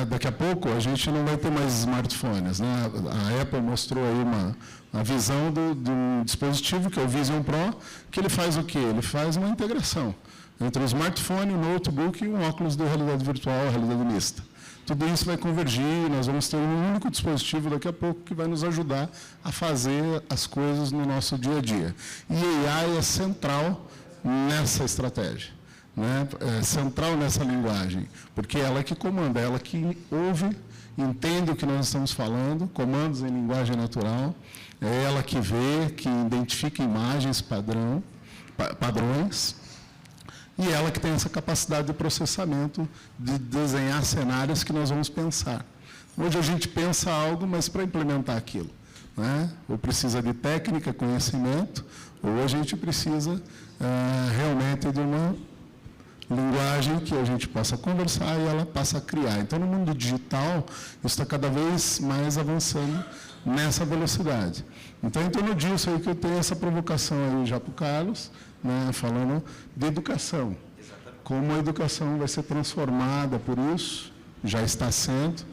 Daqui a pouco a gente não vai ter mais smartphones, né? A Apple mostrou aí a visão de um dispositivo, que é o Vision Pro, que ele faz o quê? Ele faz uma integração entre o smartphone, o notebook e um óculos de realidade virtual, realidade mista. Tudo isso vai convergir, nós vamos ter um único dispositivo daqui a pouco que vai nos ajudar a fazer as coisas no nosso dia a dia. E a AI é central nessa estratégia. Né, central nessa linguagem, porque ela que comanda, ela que ouve, entende o que nós estamos falando, comandos em linguagem natural, é ela que vê, que identifica imagens padrões, e ela que tem essa capacidade de processamento, de desenhar cenários que nós vamos pensar. Hoje a gente pensa algo, mas para implementar aquilo, né, ou precisa de técnica, conhecimento, ou a gente precisa realmente de uma linguagem que a gente possa conversar e ela passa a criar. Então, no mundo digital, isso está cada vez mais avançando nessa velocidade. Então, em torno disso aí que eu tenho essa provocação aí já para o Carlos, né, falando de educação. Como a educação vai ser transformada por isso, já está sendo,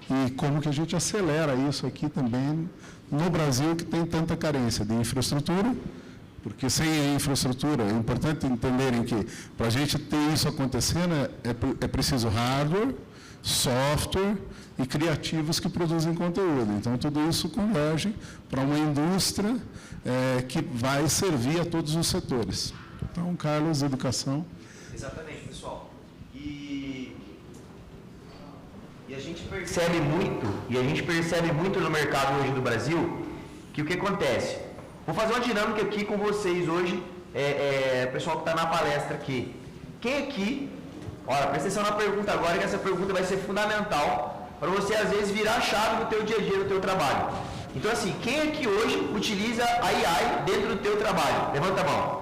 e como que a gente acelera isso aqui também no Brasil, que tem tanta carência de infraestrutura. Porque sem a infraestrutura, é importante entenderem que para a gente ter isso acontecendo é preciso hardware, software e criativos que produzem conteúdo. Então, tudo isso converge para uma indústria que vai servir a todos os setores. Então, Carlos, educação. Exatamente, pessoal. E a gente percebe muito no mercado hoje do Brasil, que o que acontece? Vou fazer uma dinâmica aqui com vocês hoje, pessoal que está na palestra aqui. Quem aqui, olha, presta atenção na pergunta agora, que essa pergunta vai ser fundamental para você, às vezes, virar a chave no teu dia a dia, no teu trabalho. Então, assim, quem aqui hoje utiliza a AI dentro do teu trabalho? Levanta a mão.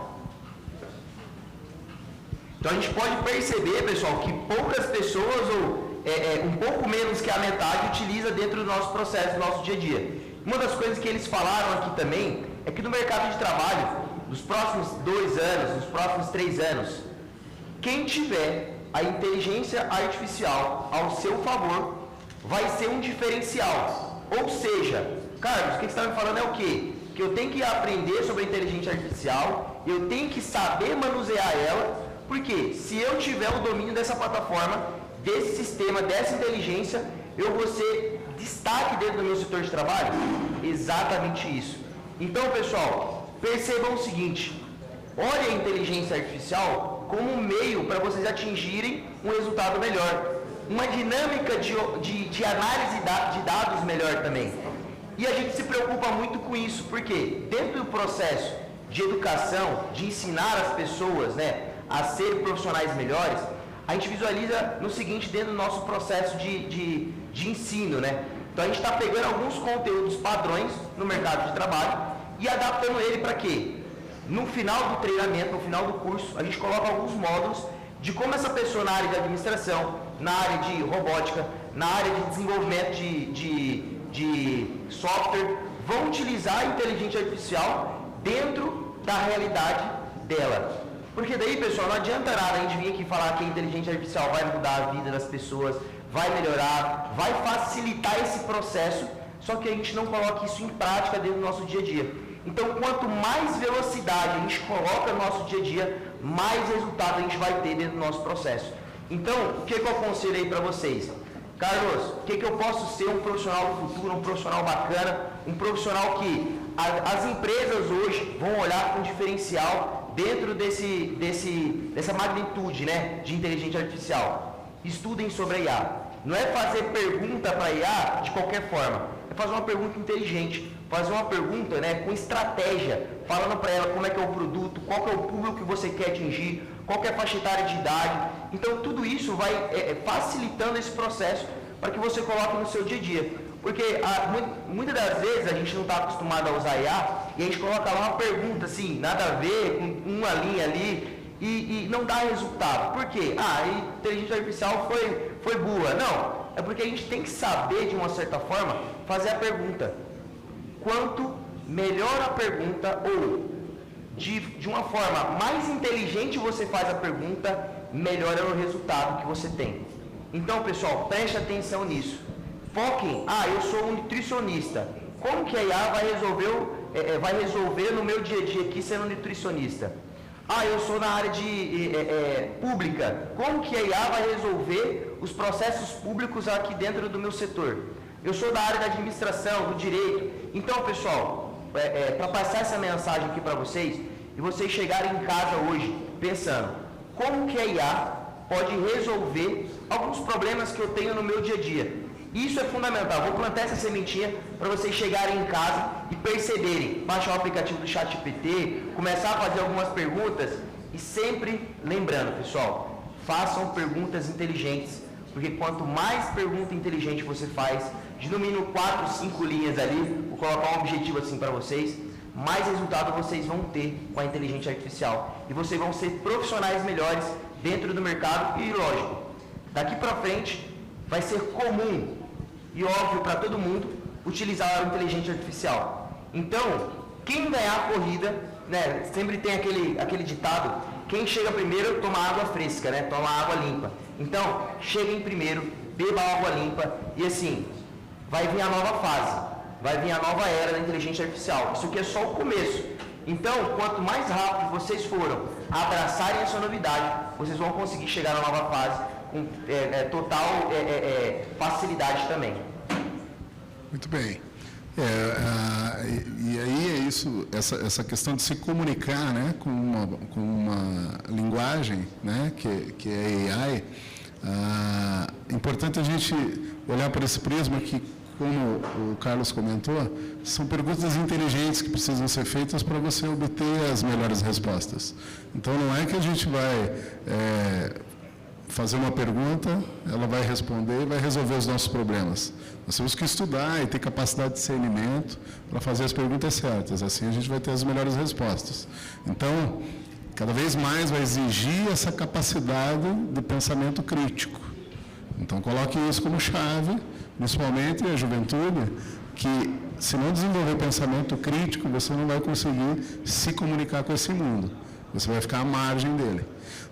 Então, a gente pode perceber, pessoal, que poucas pessoas, ou um pouco menos que a metade, utiliza dentro do nosso processo, do nosso dia a dia. Uma das coisas que eles falaram aqui também é que no mercado de trabalho, nos próximos 2 anos, nos próximos 3 anos, quem tiver a inteligência artificial ao seu favor vai ser um diferencial. Ou seja, Carlos, o que você está me falando é o quê? Que eu tenho que aprender sobre a inteligência artificial, eu tenho que saber manusear ela, porque se eu tiver o domínio dessa plataforma, desse sistema, dessa inteligência, eu vou ser destaque dentro do meu setor de trabalho? Exatamente isso. Então, pessoal, percebam o seguinte, olhem a inteligência artificial como um meio para vocês atingirem um resultado melhor. uma dinâmica de análise de dados melhor também. E a gente se preocupa muito com isso, porque dentro do processo de educação, de ensinar as pessoas, né, a serem profissionais melhores, a gente visualiza no seguinte, dentro do nosso processo de ensino, né? Então a gente está pegando alguns conteúdos padrões no mercado de trabalho e adaptando ele para quê? No final do treinamento, no final do curso, a gente coloca alguns módulos de como essa pessoa na área de administração, na área de robótica, na área de desenvolvimento de software, vão utilizar a inteligência artificial dentro da realidade dela. Porque daí, pessoal, não adianta nada a gente vir aqui falar que a inteligência artificial vai mudar a vida das pessoas, vai melhorar, vai facilitar esse processo, só que a gente não coloca isso em prática dentro do nosso dia a dia. Então, quanto mais velocidade a gente coloca no nosso dia a dia, mais resultado a gente vai ter dentro do nosso processo. Então, o que eu aconselho aí para vocês? Carlos, o que eu posso ser um profissional do futuro, um profissional bacana, um profissional que as empresas hoje vão olhar com diferencial dentro dessa magnitude, né, de inteligência artificial? Estudem sobre a IA. Não é fazer pergunta para a IA de qualquer forma, é fazer uma pergunta inteligente, fazer uma pergunta, né, com estratégia, falando para ela como é que é o produto, qual que é o público que você quer atingir, qual que é a faixa etária de idade. Então, tudo isso vai facilitando esse processo para que você coloque no seu dia a dia. Porque muitas das vezes a gente não está acostumado a usar IA e a gente coloca lá uma pergunta assim, nada a ver, com uma linha ali, e não dá resultado. Por quê? A inteligência artificial foi burra. Não, é porque a gente tem que saber, de uma certa forma, fazer a pergunta. Quanto melhor a pergunta, ou de uma forma mais inteligente você faz a pergunta, melhor é o resultado que você tem. Então, pessoal, preste atenção nisso. Foquem, eu sou um nutricionista. Como que a IA vai resolver no meu dia a dia aqui sendo nutricionista? Eu sou na área de pública. Como que a IA vai resolver os processos públicos aqui dentro do meu setor? Eu sou da área da administração, do direito. Então, pessoal, para passar essa mensagem aqui para vocês, e vocês chegarem em casa hoje pensando, como que a IA pode resolver alguns problemas que eu tenho no meu dia a dia? Isso é fundamental. Vou plantar essa sementinha para vocês chegarem em casa e perceberem, baixar o aplicativo do ChatGPT, começar a fazer algumas perguntas e sempre lembrando, pessoal, façam perguntas inteligentes, porque quanto mais pergunta inteligente você faz, de no mínimo 4, 5 linhas ali, vou colocar um objetivo assim para vocês, mais resultado vocês vão ter com a inteligência artificial. E vocês vão ser profissionais melhores dentro do mercado e, lógico, daqui para frente vai ser comum e óbvio para todo mundo utilizar a inteligência artificial. Então, quem ganhar a corrida, né, sempre tem aquele ditado, quem chega primeiro toma água fresca, né, toma água limpa. Então, cheguem primeiro, beba água limpa e assim, vai vir a nova fase, vai vir a nova era da inteligência artificial. Isso aqui é só o começo. Então, quanto mais rápido vocês foram abraçarem essa novidade, vocês vão conseguir chegar na nova fase com total facilidade também. Muito bem. E aí é isso, essa questão de se comunicar, né, com uma linguagem, né, que é AI. É importante a gente olhar por esse prisma que, como o Carlos comentou, são perguntas inteligentes que precisam ser feitas para você obter as melhores respostas. Então, não é que a gente vai fazer uma pergunta, ela vai responder e vai resolver os nossos problemas. Nós temos que estudar e ter capacidade de discernimento para fazer as perguntas certas. Assim, a gente vai ter as melhores respostas. Então, cada vez mais vai exigir essa capacidade de pensamento crítico. Então, coloque isso como chave, principalmente a juventude, que se não desenvolver pensamento crítico, você não vai conseguir se comunicar com esse mundo. Você vai ficar à margem dele.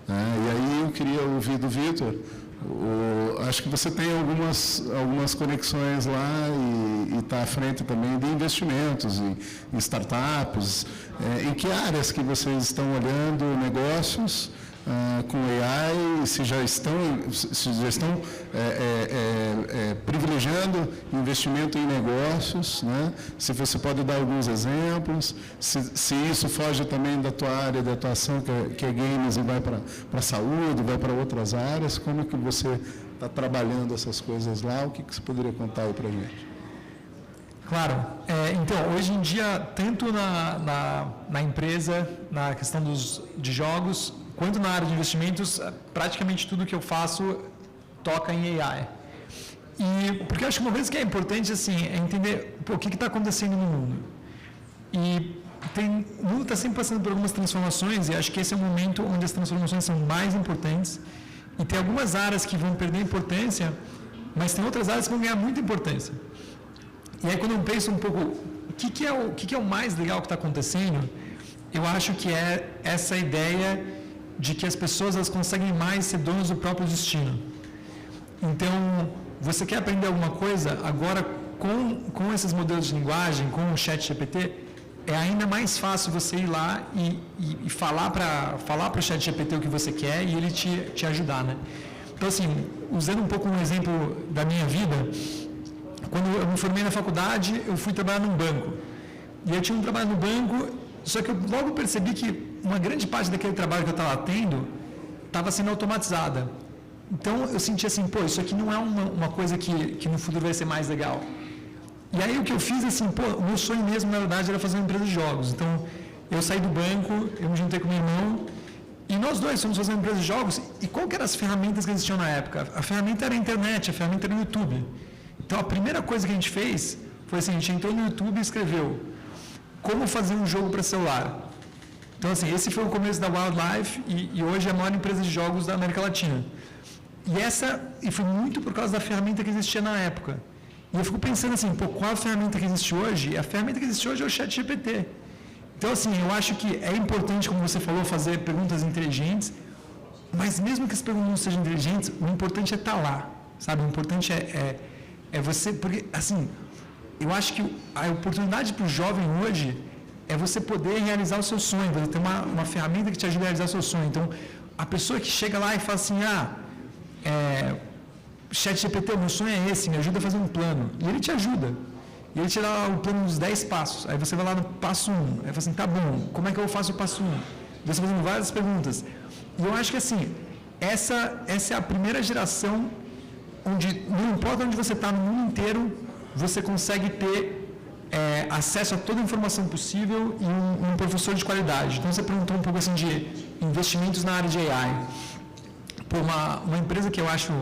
E aí eu queria ouvir do Vitor, acho que você tem algumas conexões lá e está à frente também de investimentos em startups. Em que áreas que vocês estão olhando negócios com AI, se já estão privilegiando investimento em negócios, né? Se você pode dar alguns exemplos, se isso foge também da tua área de atuação, que é games, e vai para a saúde, vai para outras áreas, como que você está trabalhando essas coisas lá. O que você poderia contar aí para a gente? Claro. Então, hoje em dia, tanto na empresa, na questão de jogos, quanto na área de investimentos, praticamente tudo que eu faço toca em AI. E porque eu acho que uma coisa que é importante assim, é entender o que está acontecendo no mundo. E o mundo está sempre passando por algumas transformações, e acho que esse é o momento onde as transformações são mais importantes. E tem algumas áreas que vão perder importância, mas tem outras áreas que vão ganhar muita importância. E aí, quando eu penso um pouco o que é o mais legal que está acontecendo, eu acho que é essa ideia de que as pessoas elas conseguem mais ser donas do próprio destino. Então, você quer aprender alguma coisa, agora com esses modelos de linguagem, com o ChatGPT, é ainda mais fácil você ir lá e falar para o ChatGPT o que você quer e ele te ajudar, né? Então, assim, usando um pouco um exemplo da minha vida, quando eu me formei na faculdade, eu fui trabalhar num banco. E eu tinha um trabalho no banco, só que eu logo percebi que uma grande parte daquele trabalho que eu estava tendo estava sendo automatizada. Então, eu senti assim, pô, isso aqui não é uma coisa que no futuro vai ser mais legal. E aí, o que eu fiz, assim, pô, o meu sonho mesmo, na verdade, era fazer uma empresa de jogos. Então, eu saí do banco, eu me juntei com meu irmão, e nós dois fomos fazer uma empresa de jogos. E qual que eram as ferramentas que existiam na época? A ferramenta era a internet, a ferramenta era o YouTube. Então, a primeira coisa que a gente fez foi assim, a gente entrou no YouTube e escreveu como fazer um jogo para celular. Então, assim, esse foi o começo da Wildlife e hoje é a maior empresa de jogos da América Latina. E foi muito por causa da ferramenta que existia na época. E eu fico pensando assim, pô, qual a ferramenta que existe hoje? A ferramenta que existe hoje é o ChatGPT. Então, assim, eu acho que é importante, como você falou, fazer perguntas inteligentes, mas mesmo que as perguntas não sejam inteligentes, o importante é estar lá, sabe? O importante é você, porque, assim, eu acho que a oportunidade para o jovem hoje é você poder realizar o seu sonho, você ter uma ferramenta que te ajude a realizar o seu sonho. Então, a pessoa que chega lá e fala assim, ChatGPT, meu sonho é esse, me ajuda a fazer um plano. E ele te ajuda. E ele te dá o plano dos 10 passos. Aí você vai lá no passo 1. Aí fala assim, tá bom, como é que eu faço o passo 1? Você fazendo várias perguntas. E eu acho que, assim, essa é a primeira geração onde, não importa onde você está no mundo inteiro, você consegue ter acesso a toda a informação possível e um professor de qualidade. Então, você perguntou um pouco assim de investimentos na área de AI. Por uma empresa que eu acho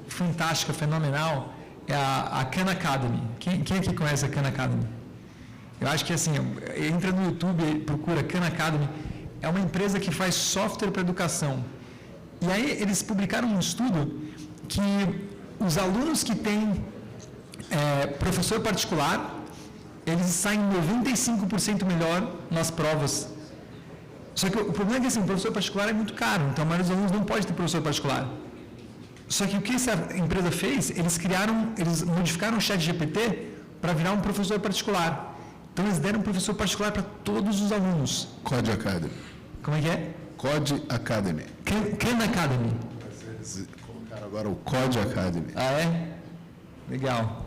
fantástica, fenomenal, é a Khan Academy. Quem aqui conhece a Khan Academy? Eu acho que, assim, entra no YouTube e procura Khan Academy. É uma empresa que faz software para educação. E aí eles publicaram um estudo que os alunos que têm professor particular, eles saem 95% melhor nas provas. Só que o problema é que assim, o professor particular é muito caro, então a maioria dos alunos não pode ter professor particular. Só que o que essa empresa fez, eles modificaram o ChatGPT para virar um professor particular. Então eles deram um professor particular para todos os alunos. Code Academy. Como é que é? Code Academy. Khan Academy. Colocaram agora o Code Academy. Ah, é? Legal.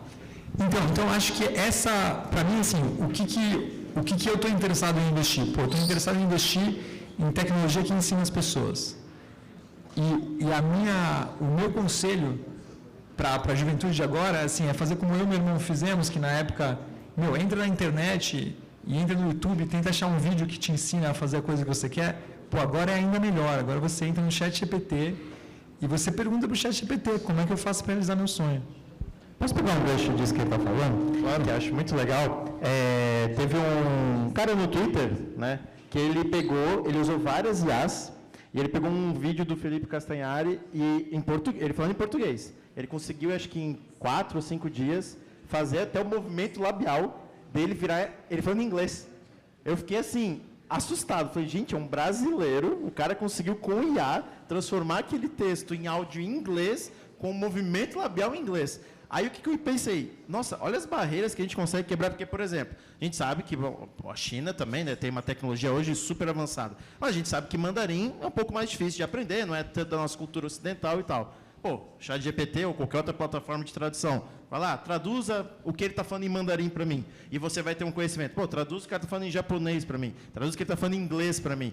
Então acho que essa, para mim, assim, o que eu estou interessado em investir? Pô, estou interessado em investir em tecnologia que ensina as pessoas. E o meu conselho para a juventude de agora, assim, é fazer como eu e meu irmão fizemos, que na época, entra na internet e entra no YouTube e tenta achar um vídeo que te ensina a fazer a coisa que você quer. Pô, agora é ainda melhor. Agora você entra no ChatGPT e você pergunta para o ChatGPT como é que eu faço para realizar meu sonho. Posso pegar um gancho disso que ele está falando? Claro. Que eu acho muito legal. Teve um cara no Twitter, né, que ele usou várias IAs, e ele pegou um vídeo do Felipe Castanhari, e ele falando em português. Ele conseguiu, acho que em 4 ou 5 dias, fazer até o movimento labial dele virar, ele falando em inglês. Eu fiquei assim, assustado. Falei, gente, é um brasileiro, o cara conseguiu com o IA transformar aquele texto em áudio em inglês, com o movimento labial em inglês. Aí o que eu pensei? Nossa, olha as barreiras que a gente consegue quebrar, porque, por exemplo, a gente sabe que a China também, né, tem uma tecnologia hoje super avançada, mas a gente sabe que mandarim é um pouco mais difícil de aprender, não é tanto da nossa cultura ocidental e tal. Pô, ChatGPT ou qualquer outra plataforma de tradução, vai lá, traduza o que ele está falando em mandarim para mim, e você vai ter um conhecimento. Pô, traduz o que ele está falando em japonês para mim, traduz o que ele está falando em inglês para mim.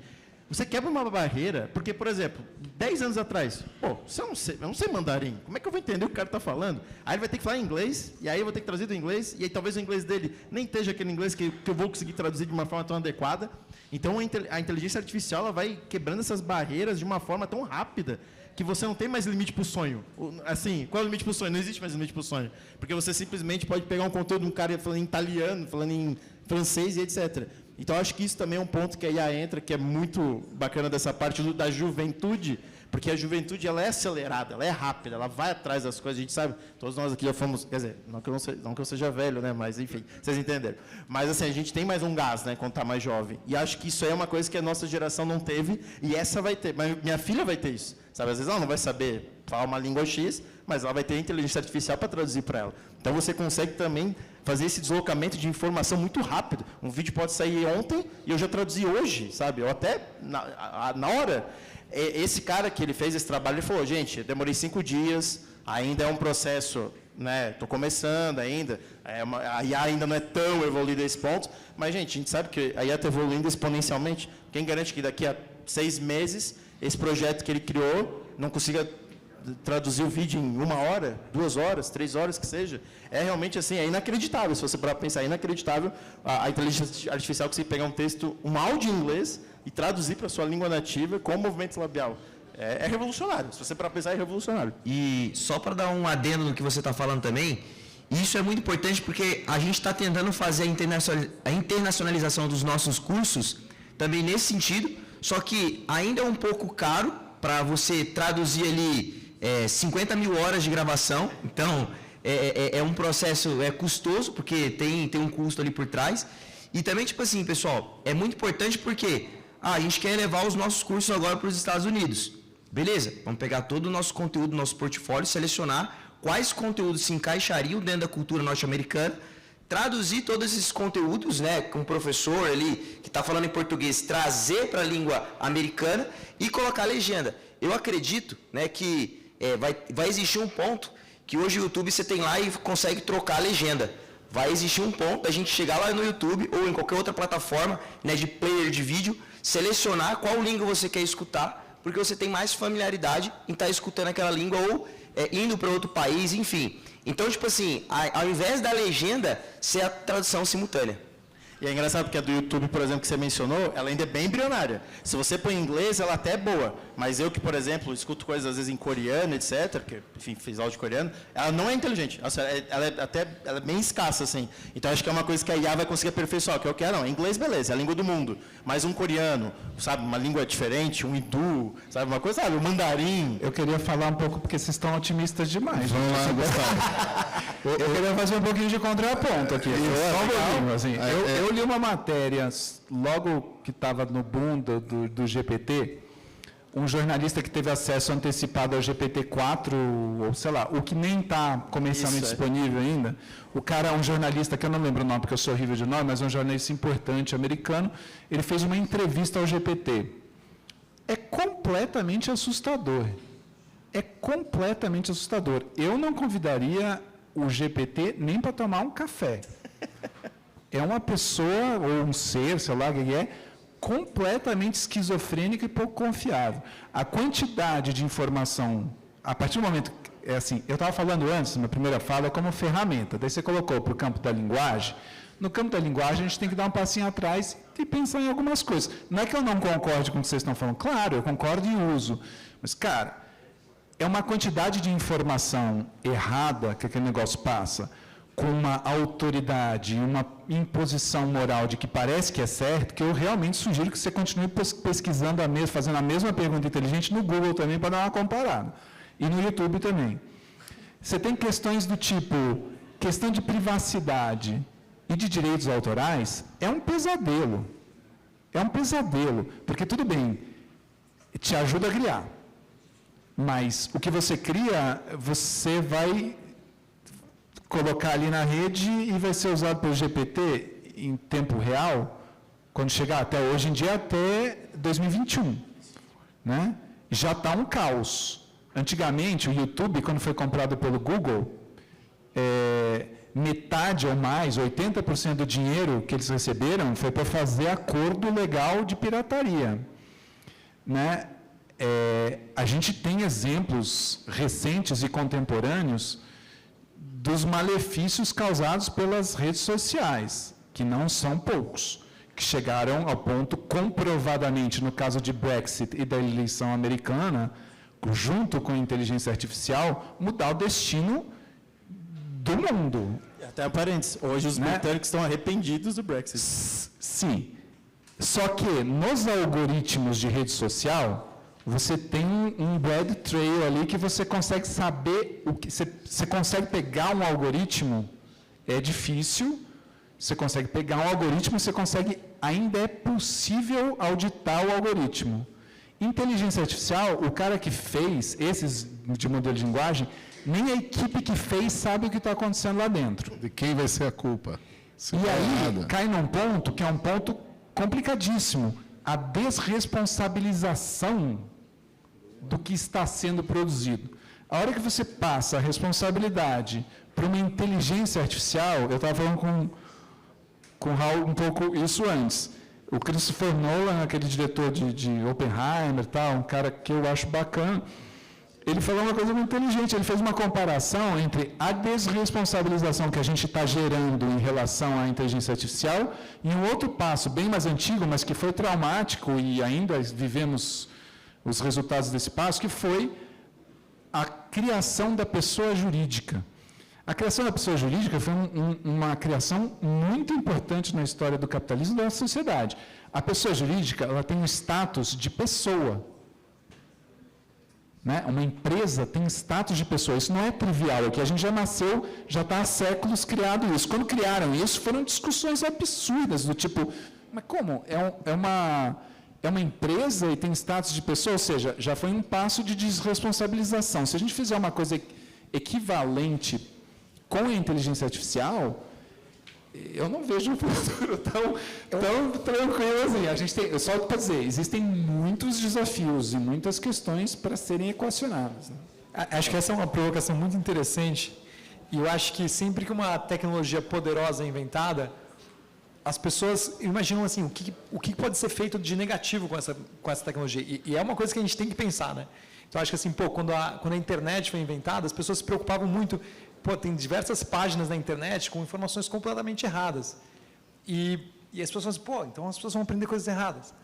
Você quebra uma barreira, porque, por exemplo, 10 anos atrás, pô, eu não sei mandarim, como é que eu vou entender o que o cara está falando? Aí ele vai ter que falar inglês, e aí eu vou ter que traduzir do inglês, e aí talvez o inglês dele nem esteja aquele inglês que eu vou conseguir traduzir de uma forma tão adequada. Então, a inteligência artificial ela vai quebrando essas barreiras de uma forma tão rápida que você não tem mais limite para o sonho. Assim, qual é o limite para o sonho? Não existe mais limite para o sonho. Porque você simplesmente pode pegar um conteúdo de um cara falando em italiano, falando em francês e etc. Então, acho que isso também é um ponto que a IA entra, que é muito bacana dessa parte da juventude, porque a juventude ela é acelerada, ela é rápida, ela vai atrás das coisas, a gente sabe, todos nós aqui já fomos, quer dizer, não que eu seja velho, né, mas enfim, vocês entenderam. Mas assim, a gente tem mais um gás, né, quando está mais jovem, e acho que isso aí é uma coisa que a nossa geração não teve, e essa vai ter, mas minha filha vai ter isso, sabe, às vezes ela não vai saber falar uma língua X, mas ela vai ter inteligência artificial para traduzir para ela. Então, você consegue também fazer esse deslocamento de informação muito rápido. Um vídeo pode sair ontem e eu já traduzi hoje, sabe? Ou até na hora. Esse cara que ele fez esse trabalho, ele falou, gente, eu demorei 5 dias, ainda é um processo, né? Estou começando ainda, a IA ainda não é tão evoluída a esse ponto, mas, gente, a gente sabe que a IA está evoluindo exponencialmente. Quem garante que daqui a 6 meses, esse projeto que ele criou não consiga traduzir o vídeo em 1 hora, 2 horas, 3 horas, que seja, é realmente assim, é inacreditável, se você parar para pensar, é inacreditável a inteligência artificial conseguir pegar um texto, um áudio em inglês e traduzir para a sua língua nativa com movimento labial. É revolucionário, se você parar para pensar, é revolucionário. E só para dar um adendo no que você está falando também, isso é muito importante porque a gente está tentando fazer a internacionalização dos nossos cursos também nesse sentido, só que ainda é um pouco caro para você traduzir ali 50 mil horas de gravação, então é um processo custoso, porque tem um custo ali por trás. E também, tipo assim, pessoal, é muito importante porque a gente quer levar os nossos cursos agora para os Estados Unidos. Beleza, vamos pegar todo o nosso conteúdo, nosso portfólio, selecionar quais conteúdos se encaixariam dentro da cultura norte-americana, traduzir todos esses conteúdos, né, com o professor ali que está falando em português, trazer para a língua americana e colocar a legenda. Eu acredito, né, que vai existir um ponto que hoje o YouTube você tem lá e consegue trocar a legenda. Vai existir um ponto da gente chegar lá no YouTube ou em qualquer outra plataforma, né, de player de vídeo, selecionar qual língua você quer escutar, porque você tem mais familiaridade em estar escutando aquela língua ou indo para outro país, enfim. Então, tipo assim, ao invés da legenda, ser a tradução simultânea. E é engraçado porque a do YouTube, por exemplo, que você mencionou, ela ainda é bem embrionária. Se você põe em inglês, ela até é boa. Mas eu que, por exemplo, escuto coisas às vezes em coreano, etc., que, enfim, fiz áudio coreano, ela não é inteligente. Ela é bem escassa, assim. Então, acho que é uma coisa que a IA vai conseguir aperfeiçoar. Que eu quero, não, inglês, beleza, é a língua do mundo. Mas um coreano, sabe, uma língua diferente, um hindu, sabe, uma coisa, sabe, um mandarim. Eu queria falar um pouco, porque vocês estão otimistas demais. Vamos lá, Gustavo. Eu queria fazer um pouquinho de contraponto aqui. Só um pouquinho, assim. Eu li uma matéria, logo que estava no boom do GPT, um jornalista que teve acesso antecipado ao GPT-4, ou sei lá, o que nem está comercialmente disponível ainda, o cara é um jornalista, que eu não lembro o nome, porque eu sou horrível de nome, mas é um jornalista importante americano, ele fez uma entrevista ao GPT. É completamente assustador. É completamente assustador. Eu não convidaria o GPT nem para tomar um café. É uma pessoa, ou um ser, sei lá o que é, completamente esquizofrênico e pouco confiável. A quantidade de informação, a partir do momento, assim, eu estava falando antes, na primeira fala, como ferramenta, daí você colocou para o campo da linguagem. No campo da linguagem, a gente tem que dar um passinho atrás e pensar em algumas coisas. Não é que eu não concorde com o que vocês estão falando, claro, eu concordo e uso, mas, cara, é uma quantidade de informação errada que aquele negócio passa, com uma autoridade, uma imposição moral de que parece que é certo, que eu realmente sugiro que você continue pesquisando fazendo a mesma pergunta inteligente no Google também, para dar uma comparada. E no YouTube também. Você tem questões do tipo, questão de privacidade e de direitos autorais, é um pesadelo. É um pesadelo, porque tudo bem, te ajuda a criar. Mas o que você cria, você vai colocar ali na rede e vai ser usado pelo GPT em tempo real, quando chegar até hoje em dia, até 2021. Né? Já está um caos. Antigamente, o YouTube, quando foi comprado pelo Google, metade ou mais, 80% do dinheiro que eles receberam foi para fazer acordo legal de pirataria. né, a gente tem exemplos recentes e contemporâneos dos malefícios causados pelas redes sociais, que não são poucos, que chegaram ao ponto, comprovadamente, no caso de Brexit e da eleição americana, junto com a inteligência artificial, mudar o destino do mundo. Até parênteses, hoje os britânicos estão arrependidos do Brexit. Sim. Só que nos algoritmos de rede social, você tem um red trail ali que você consegue saber o que você consegue pegar um algoritmo, é difícil. Você consegue pegar um algoritmo, ainda é possível auditar o algoritmo. Inteligência artificial, o cara que fez esses de modelo de linguagem, nem a equipe que fez sabe o que está acontecendo lá dentro. De quem vai ser a culpa? E aí cai num ponto que é um ponto complicadíssimo, a desresponsabilização do que está sendo produzido. A hora que você passa a responsabilidade para uma inteligência artificial, eu estava falando com o Raul um pouco isso antes. O Christopher Nolan, aquele diretor de Oppenheimer, tal, um cara que eu acho bacana, ele falou uma coisa muito inteligente, ele fez uma comparação entre a desresponsabilização que a gente está gerando em relação à inteligência artificial e um outro passo bem mais antigo, mas que foi traumático e ainda vivemos os resultados desse passo, que foi a criação da pessoa jurídica. A criação da pessoa jurídica foi uma criação muito importante na história do capitalismo e da sociedade. A pessoa jurídica, ela tem um status de pessoa. Né? Uma empresa tem status de pessoa. Isso não é trivial, é que a gente já nasceu, já está há séculos criado isso. Quando criaram isso, foram discussões absurdas, do tipo, mas como? É uma empresa e tem status de pessoa? Ou seja, já foi um passo de desresponsabilização. Se a gente fizer uma coisa equivalente com a inteligência artificial, eu não vejo um futuro tão tranquilo assim. Só para dizer, existem muitos desafios e muitas questões para serem equacionadas. Né? Acho que essa é uma provocação muito interessante, e eu acho que sempre que uma tecnologia poderosa é inventada, as pessoas imaginam assim, o que pode ser feito de negativo com essa tecnologia, e é uma coisa que a gente tem que pensar, né? Então, acho que assim, quando a internet foi inventada, as pessoas se preocupavam muito. Tem diversas páginas na internet com informações completamente erradas. E as pessoas falam, então as pessoas vão aprender coisas erradas.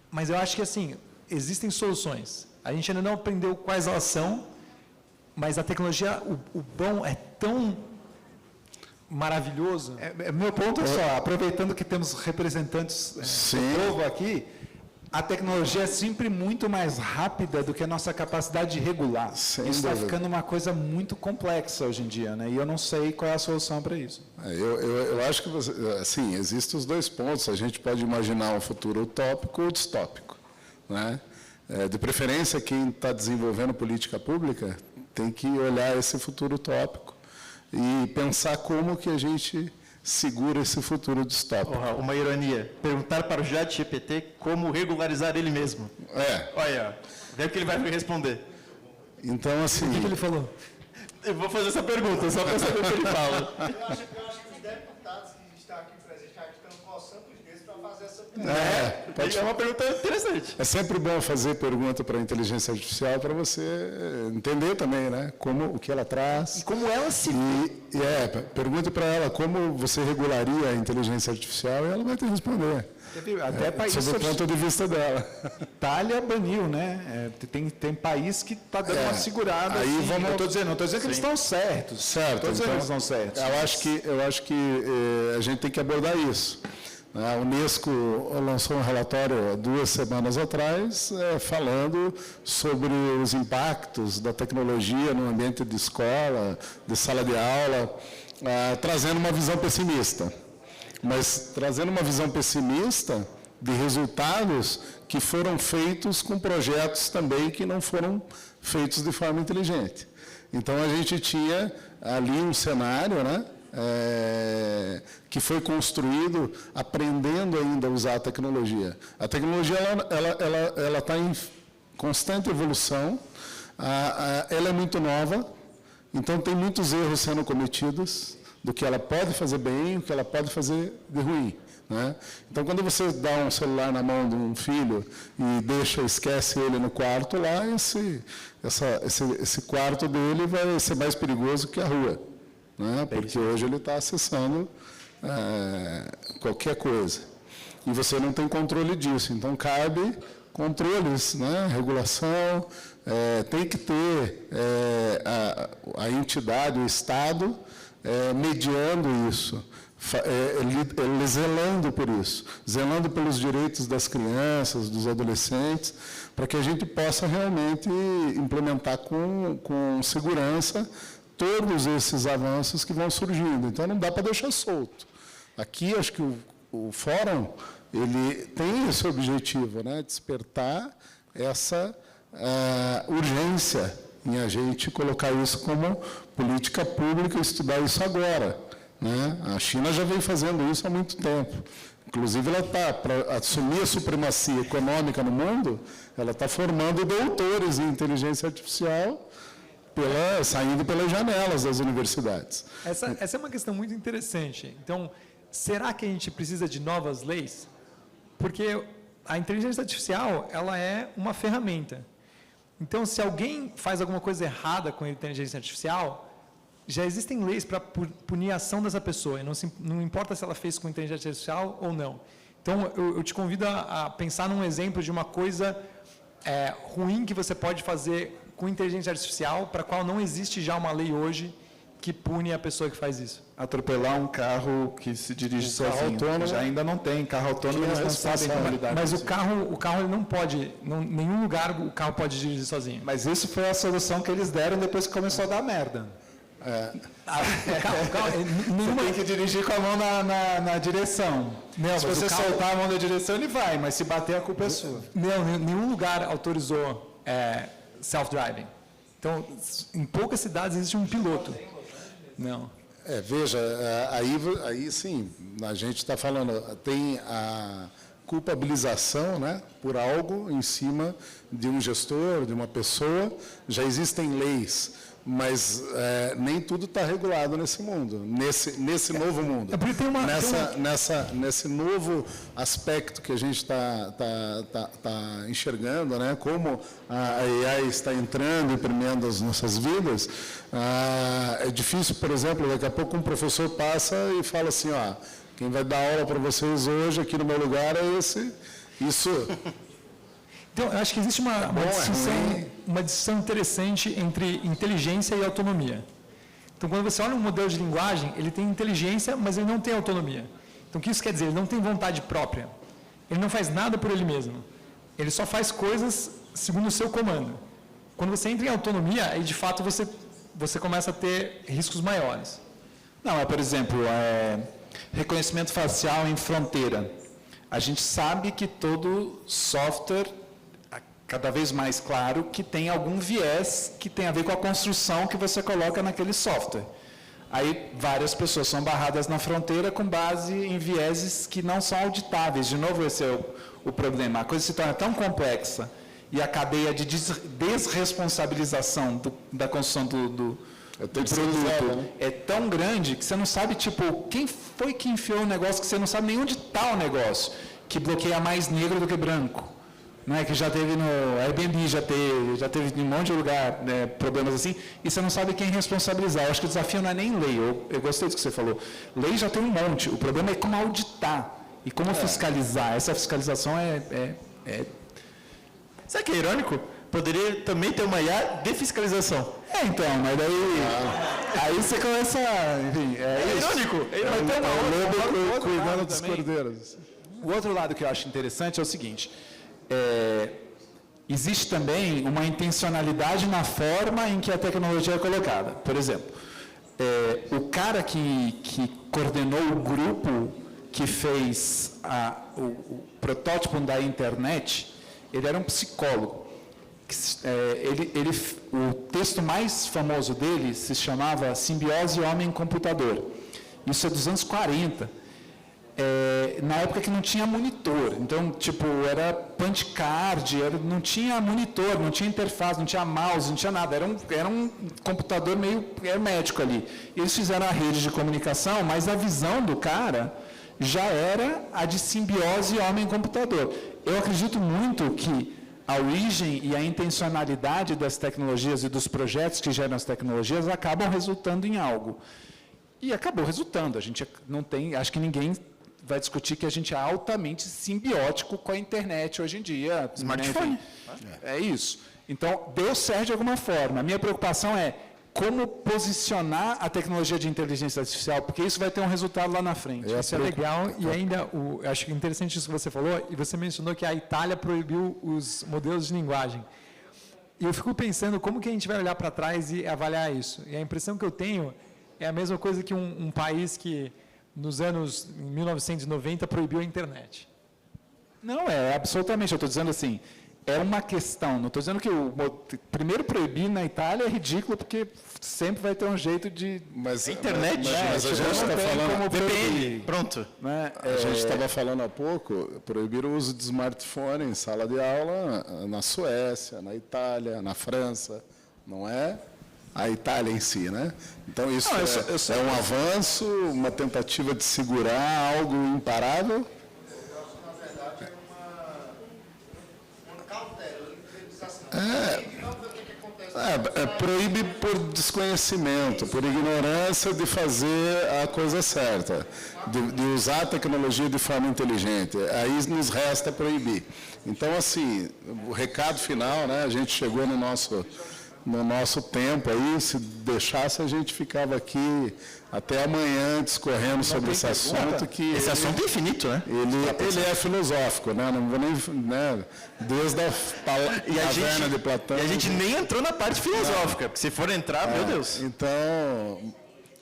Mas eu acho que, assim, existem soluções. A gente ainda não aprendeu quais elas são, mas a tecnologia, o bom é tão maravilhoso. Meu ponto é só, aproveitando que temos representantes do povo aqui, a tecnologia é sempre muito mais rápida do que a nossa capacidade de regular. Isso está ficando uma coisa muito complexa hoje em dia, né? E eu não sei qual é a solução para isso. Eu acho que, assim, existem os dois pontos. A gente pode imaginar um futuro utópico ou distópico, né? De preferência, quem está desenvolvendo política pública tem que olhar esse futuro utópico e pensar como que a gente segura esse futuro distópico. Uma ironia. Perguntar para o ChatGPT como regularizar ele mesmo. Olha, vê o que ele vai me responder. Então, assim... O que ele falou? Eu vou fazer essa pergunta, só para saber o que ele fala. Eu acho que os deputados que estão aqui presentes já estão coçando os dedos para fazer essa pergunta. É uma pergunta interessante. É sempre bom fazer pergunta para a inteligência artificial para você entender também, né? O que ela traz. E como ela se... Pergunte para ela como você regularia a inteligência artificial e ela vai te responder. Até país sob o ponto de vista dela. Itália baniu, né? Tem país que está dando uma segurada. Aí assim, vamos... não estou dizendo que eles estão certos. Certo. Estou dizendo que eles estão certos. Eu acho que a gente tem que abordar isso. A Unesco lançou um relatório há 2 semanas atrás, falando sobre os impactos da tecnologia no ambiente de escola, de sala de aula, trazendo uma visão pessimista. Mas trazendo uma visão pessimista de resultados que foram feitos com projetos também que não foram feitos de forma inteligente. Então, a gente tinha ali um cenário, né? Que foi construído aprendendo ainda a usar a tecnologia. A tecnologia ela está em constante evolução, ela é muito nova, então tem muitos erros sendo cometidos do que ela pode fazer bem e o que ela pode fazer de ruim. né? Então, quando você dá um celular na mão de um filho e esquece ele no quarto lá, esse quarto dele vai ser mais perigoso que a rua, né? Porque hoje ele está acessando qualquer coisa. E você não tem controle disso. Então, cabe controles, né? Regulação, tem que ter a entidade, o Estado, mediando isso, zelando por isso, zelando pelos direitos das crianças, dos adolescentes, para que a gente possa realmente implementar com segurança todos esses avanços que vão surgindo. Então, não dá para deixar solto. Aqui, acho que o Fórum ele tem esse objetivo, né? Despertar essa urgência em a gente colocar isso como política pública e estudar isso agora, né? A China já vem fazendo isso há muito tempo. Inclusive, ela está, para assumir a supremacia econômica no mundo, ela está formando doutores em inteligência artificial saindo pelas janelas das universidades. Essa é uma questão muito interessante. Então, será que a gente precisa de novas leis? Porque a inteligência artificial, ela é uma ferramenta. Então, se alguém faz alguma coisa errada com a inteligência artificial, já existem leis para punir a ação dessa pessoa. E não importa se ela fez com inteligência artificial ou não. Então, eu te convido a pensar num exemplo de uma coisa ruim que você pode fazer com inteligência artificial, para a qual não existe já uma lei hoje que pune a pessoa que faz isso. Atropelar um carro que se dirige sozinho. Autônomo, já ainda não tem. Carro autônomo não sabe lidar. Mas o carro ele não pode, em nenhum lugar o carro pode dirigir sozinho. Mas isso foi a solução que eles deram depois que começou a dar merda. Você tem que dirigir com a mão na direção. Não, se você soltar a mão da direção, ele vai, mas se bater, a culpa é sua. Não, nenhum lugar autorizou self-driving. Então, em poucas cidades existe um piloto. Não. Veja, aí sim, a gente está falando, tem a culpabilização, né, por algo em cima de um gestor, de uma pessoa. Já existem leis, mas nem tudo está regulado nesse mundo, nesse novo mundo. Nesse novo aspecto que a gente está enxergando, né, como a AI está entrando e permeando as nossas vidas. É difícil, por exemplo, daqui a pouco um professor passa e fala assim, quem vai dar aula para vocês hoje aqui no meu lugar é esse. Isso. Então, eu acho que existe uma distinção interessante entre inteligência e autonomia. Então, quando você olha um modelo de linguagem, ele tem inteligência, mas ele não tem autonomia. Então, o que isso quer dizer? Ele não tem vontade própria. Ele não faz nada por ele mesmo. Ele só faz coisas segundo o seu comando. Quando você entra em autonomia, aí, de fato, você começa a ter riscos maiores. Não, por exemplo, reconhecimento facial em fronteira. A gente sabe que todo software, cada vez mais claro, que tem algum viés que tem a ver com a construção que você coloca naquele software. Aí várias pessoas são barradas na fronteira com base em vieses que não são auditáveis. De novo, esse é o problema. A coisa se torna tão complexa e a cadeia de desresponsabilização da construção do produto é tão grande que você não sabe, quem foi que enfiou o negócio, que você não sabe nem onde está o negócio, que bloqueia mais negro do que branco. Não é que já teve no Airbnb, já teve em um monte de lugar, né, problemas assim, e você não sabe quem responsabilizar. Eu acho que o desafio não é nem lei, eu gostei disso que você falou. Lei já tem um monte, o problema é como auditar e como fiscalizar. Essa fiscalização Sabe o que é irônico? Poderia também ter uma IA de fiscalização. Então, mas daí... Aí você começa... Enfim, irônico. Cuidando dos cordeiros. O outro lado que eu acho interessante é o seguinte... existe também uma intencionalidade na forma em que a tecnologia é colocada. Por exemplo, o cara que coordenou o grupo que fez o protótipo da internet, ele era um psicólogo. O texto mais famoso dele se chamava Simbiose Homem-Computador. Isso é dos anos 40. Na época que não tinha monitor, então, era punch card, não tinha monitor, não tinha interface, não tinha mouse, não tinha nada, era um computador meio hermético ali. Eles fizeram a rede de comunicação, mas a visão do cara já era a de simbiose homem-computador. Eu acredito muito que a origem e a intencionalidade das tecnologias e dos projetos que geram as tecnologias acabam resultando em algo. E acabou resultando. A gente não tem, acho que ninguém vai discutir que a gente é altamente simbiótico com a internet hoje em dia. Smartphone. É isso. Então, deu certo de alguma forma. A minha preocupação é como posicionar a tecnologia de inteligência artificial, porque isso vai ter um resultado lá na frente. Isso é legal, e ainda, acho interessante isso que você falou, e você mencionou que a Itália proibiu os modelos de linguagem. E eu fico pensando como que a gente vai olhar para trás e avaliar isso. E a impressão que eu tenho é a mesma coisa que um país que, nos anos 1990, proibiu a internet. Não, absolutamente, eu estou dizendo assim, é uma questão, não estou dizendo que primeiro proibir na Itália é ridículo, porque sempre vai ter um jeito de... Mas, internet, mas a gente está falando... VPN, pronto. Né? A gente estava falando há pouco, proibir o uso de smartphone em sala de aula na Suécia, na Itália, na França, não é a Itália em si, né? Então isso é um avanço, uma tentativa de segurar algo imparável. Proíbe por desconhecimento, por ignorância de fazer a coisa certa, de usar a tecnologia de forma inteligente. Aí nos resta proibir. Então, assim, o recado final, né, a gente chegou no nosso tempo aí, se deixasse a gente ficava aqui até amanhã discorrendo sobre esse assunto. Esse assunto é infinito, né? Ele é filosófico, né? Não vou nem, né? Desde a caverna de Platão. E a gente nem entrou na parte filosófica, porque se for entrar, meu Deus. Então,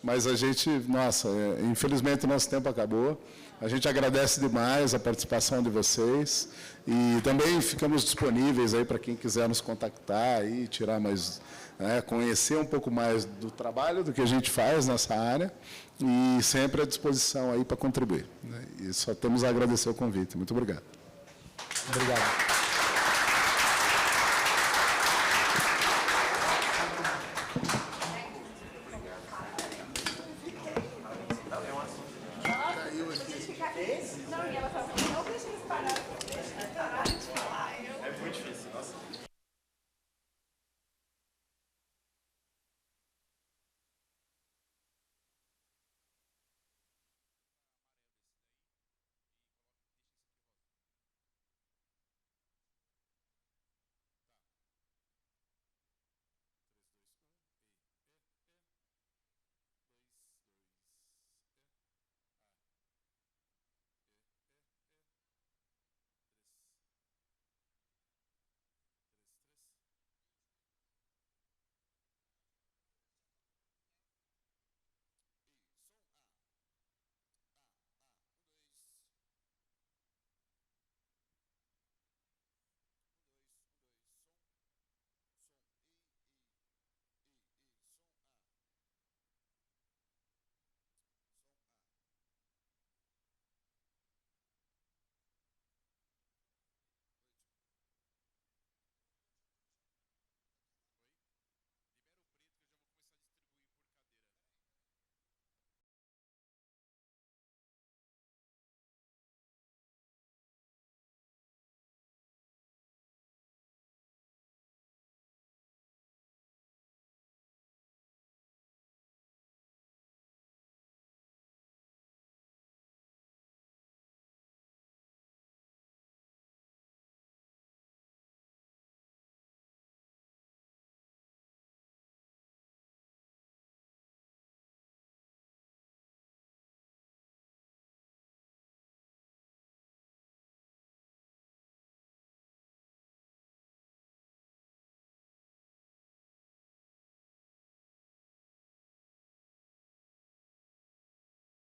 mas a gente, nossa, infelizmente o nosso tempo acabou. A gente agradece demais a participação de vocês e também ficamos disponíveis aí para quem quiser nos contactar e tirar mais, conhecer um pouco mais do trabalho, do que a gente faz nessa área e sempre à disposição aí para contribuir. E só temos a agradecer o convite. Muito obrigado. Obrigado. Não, e ela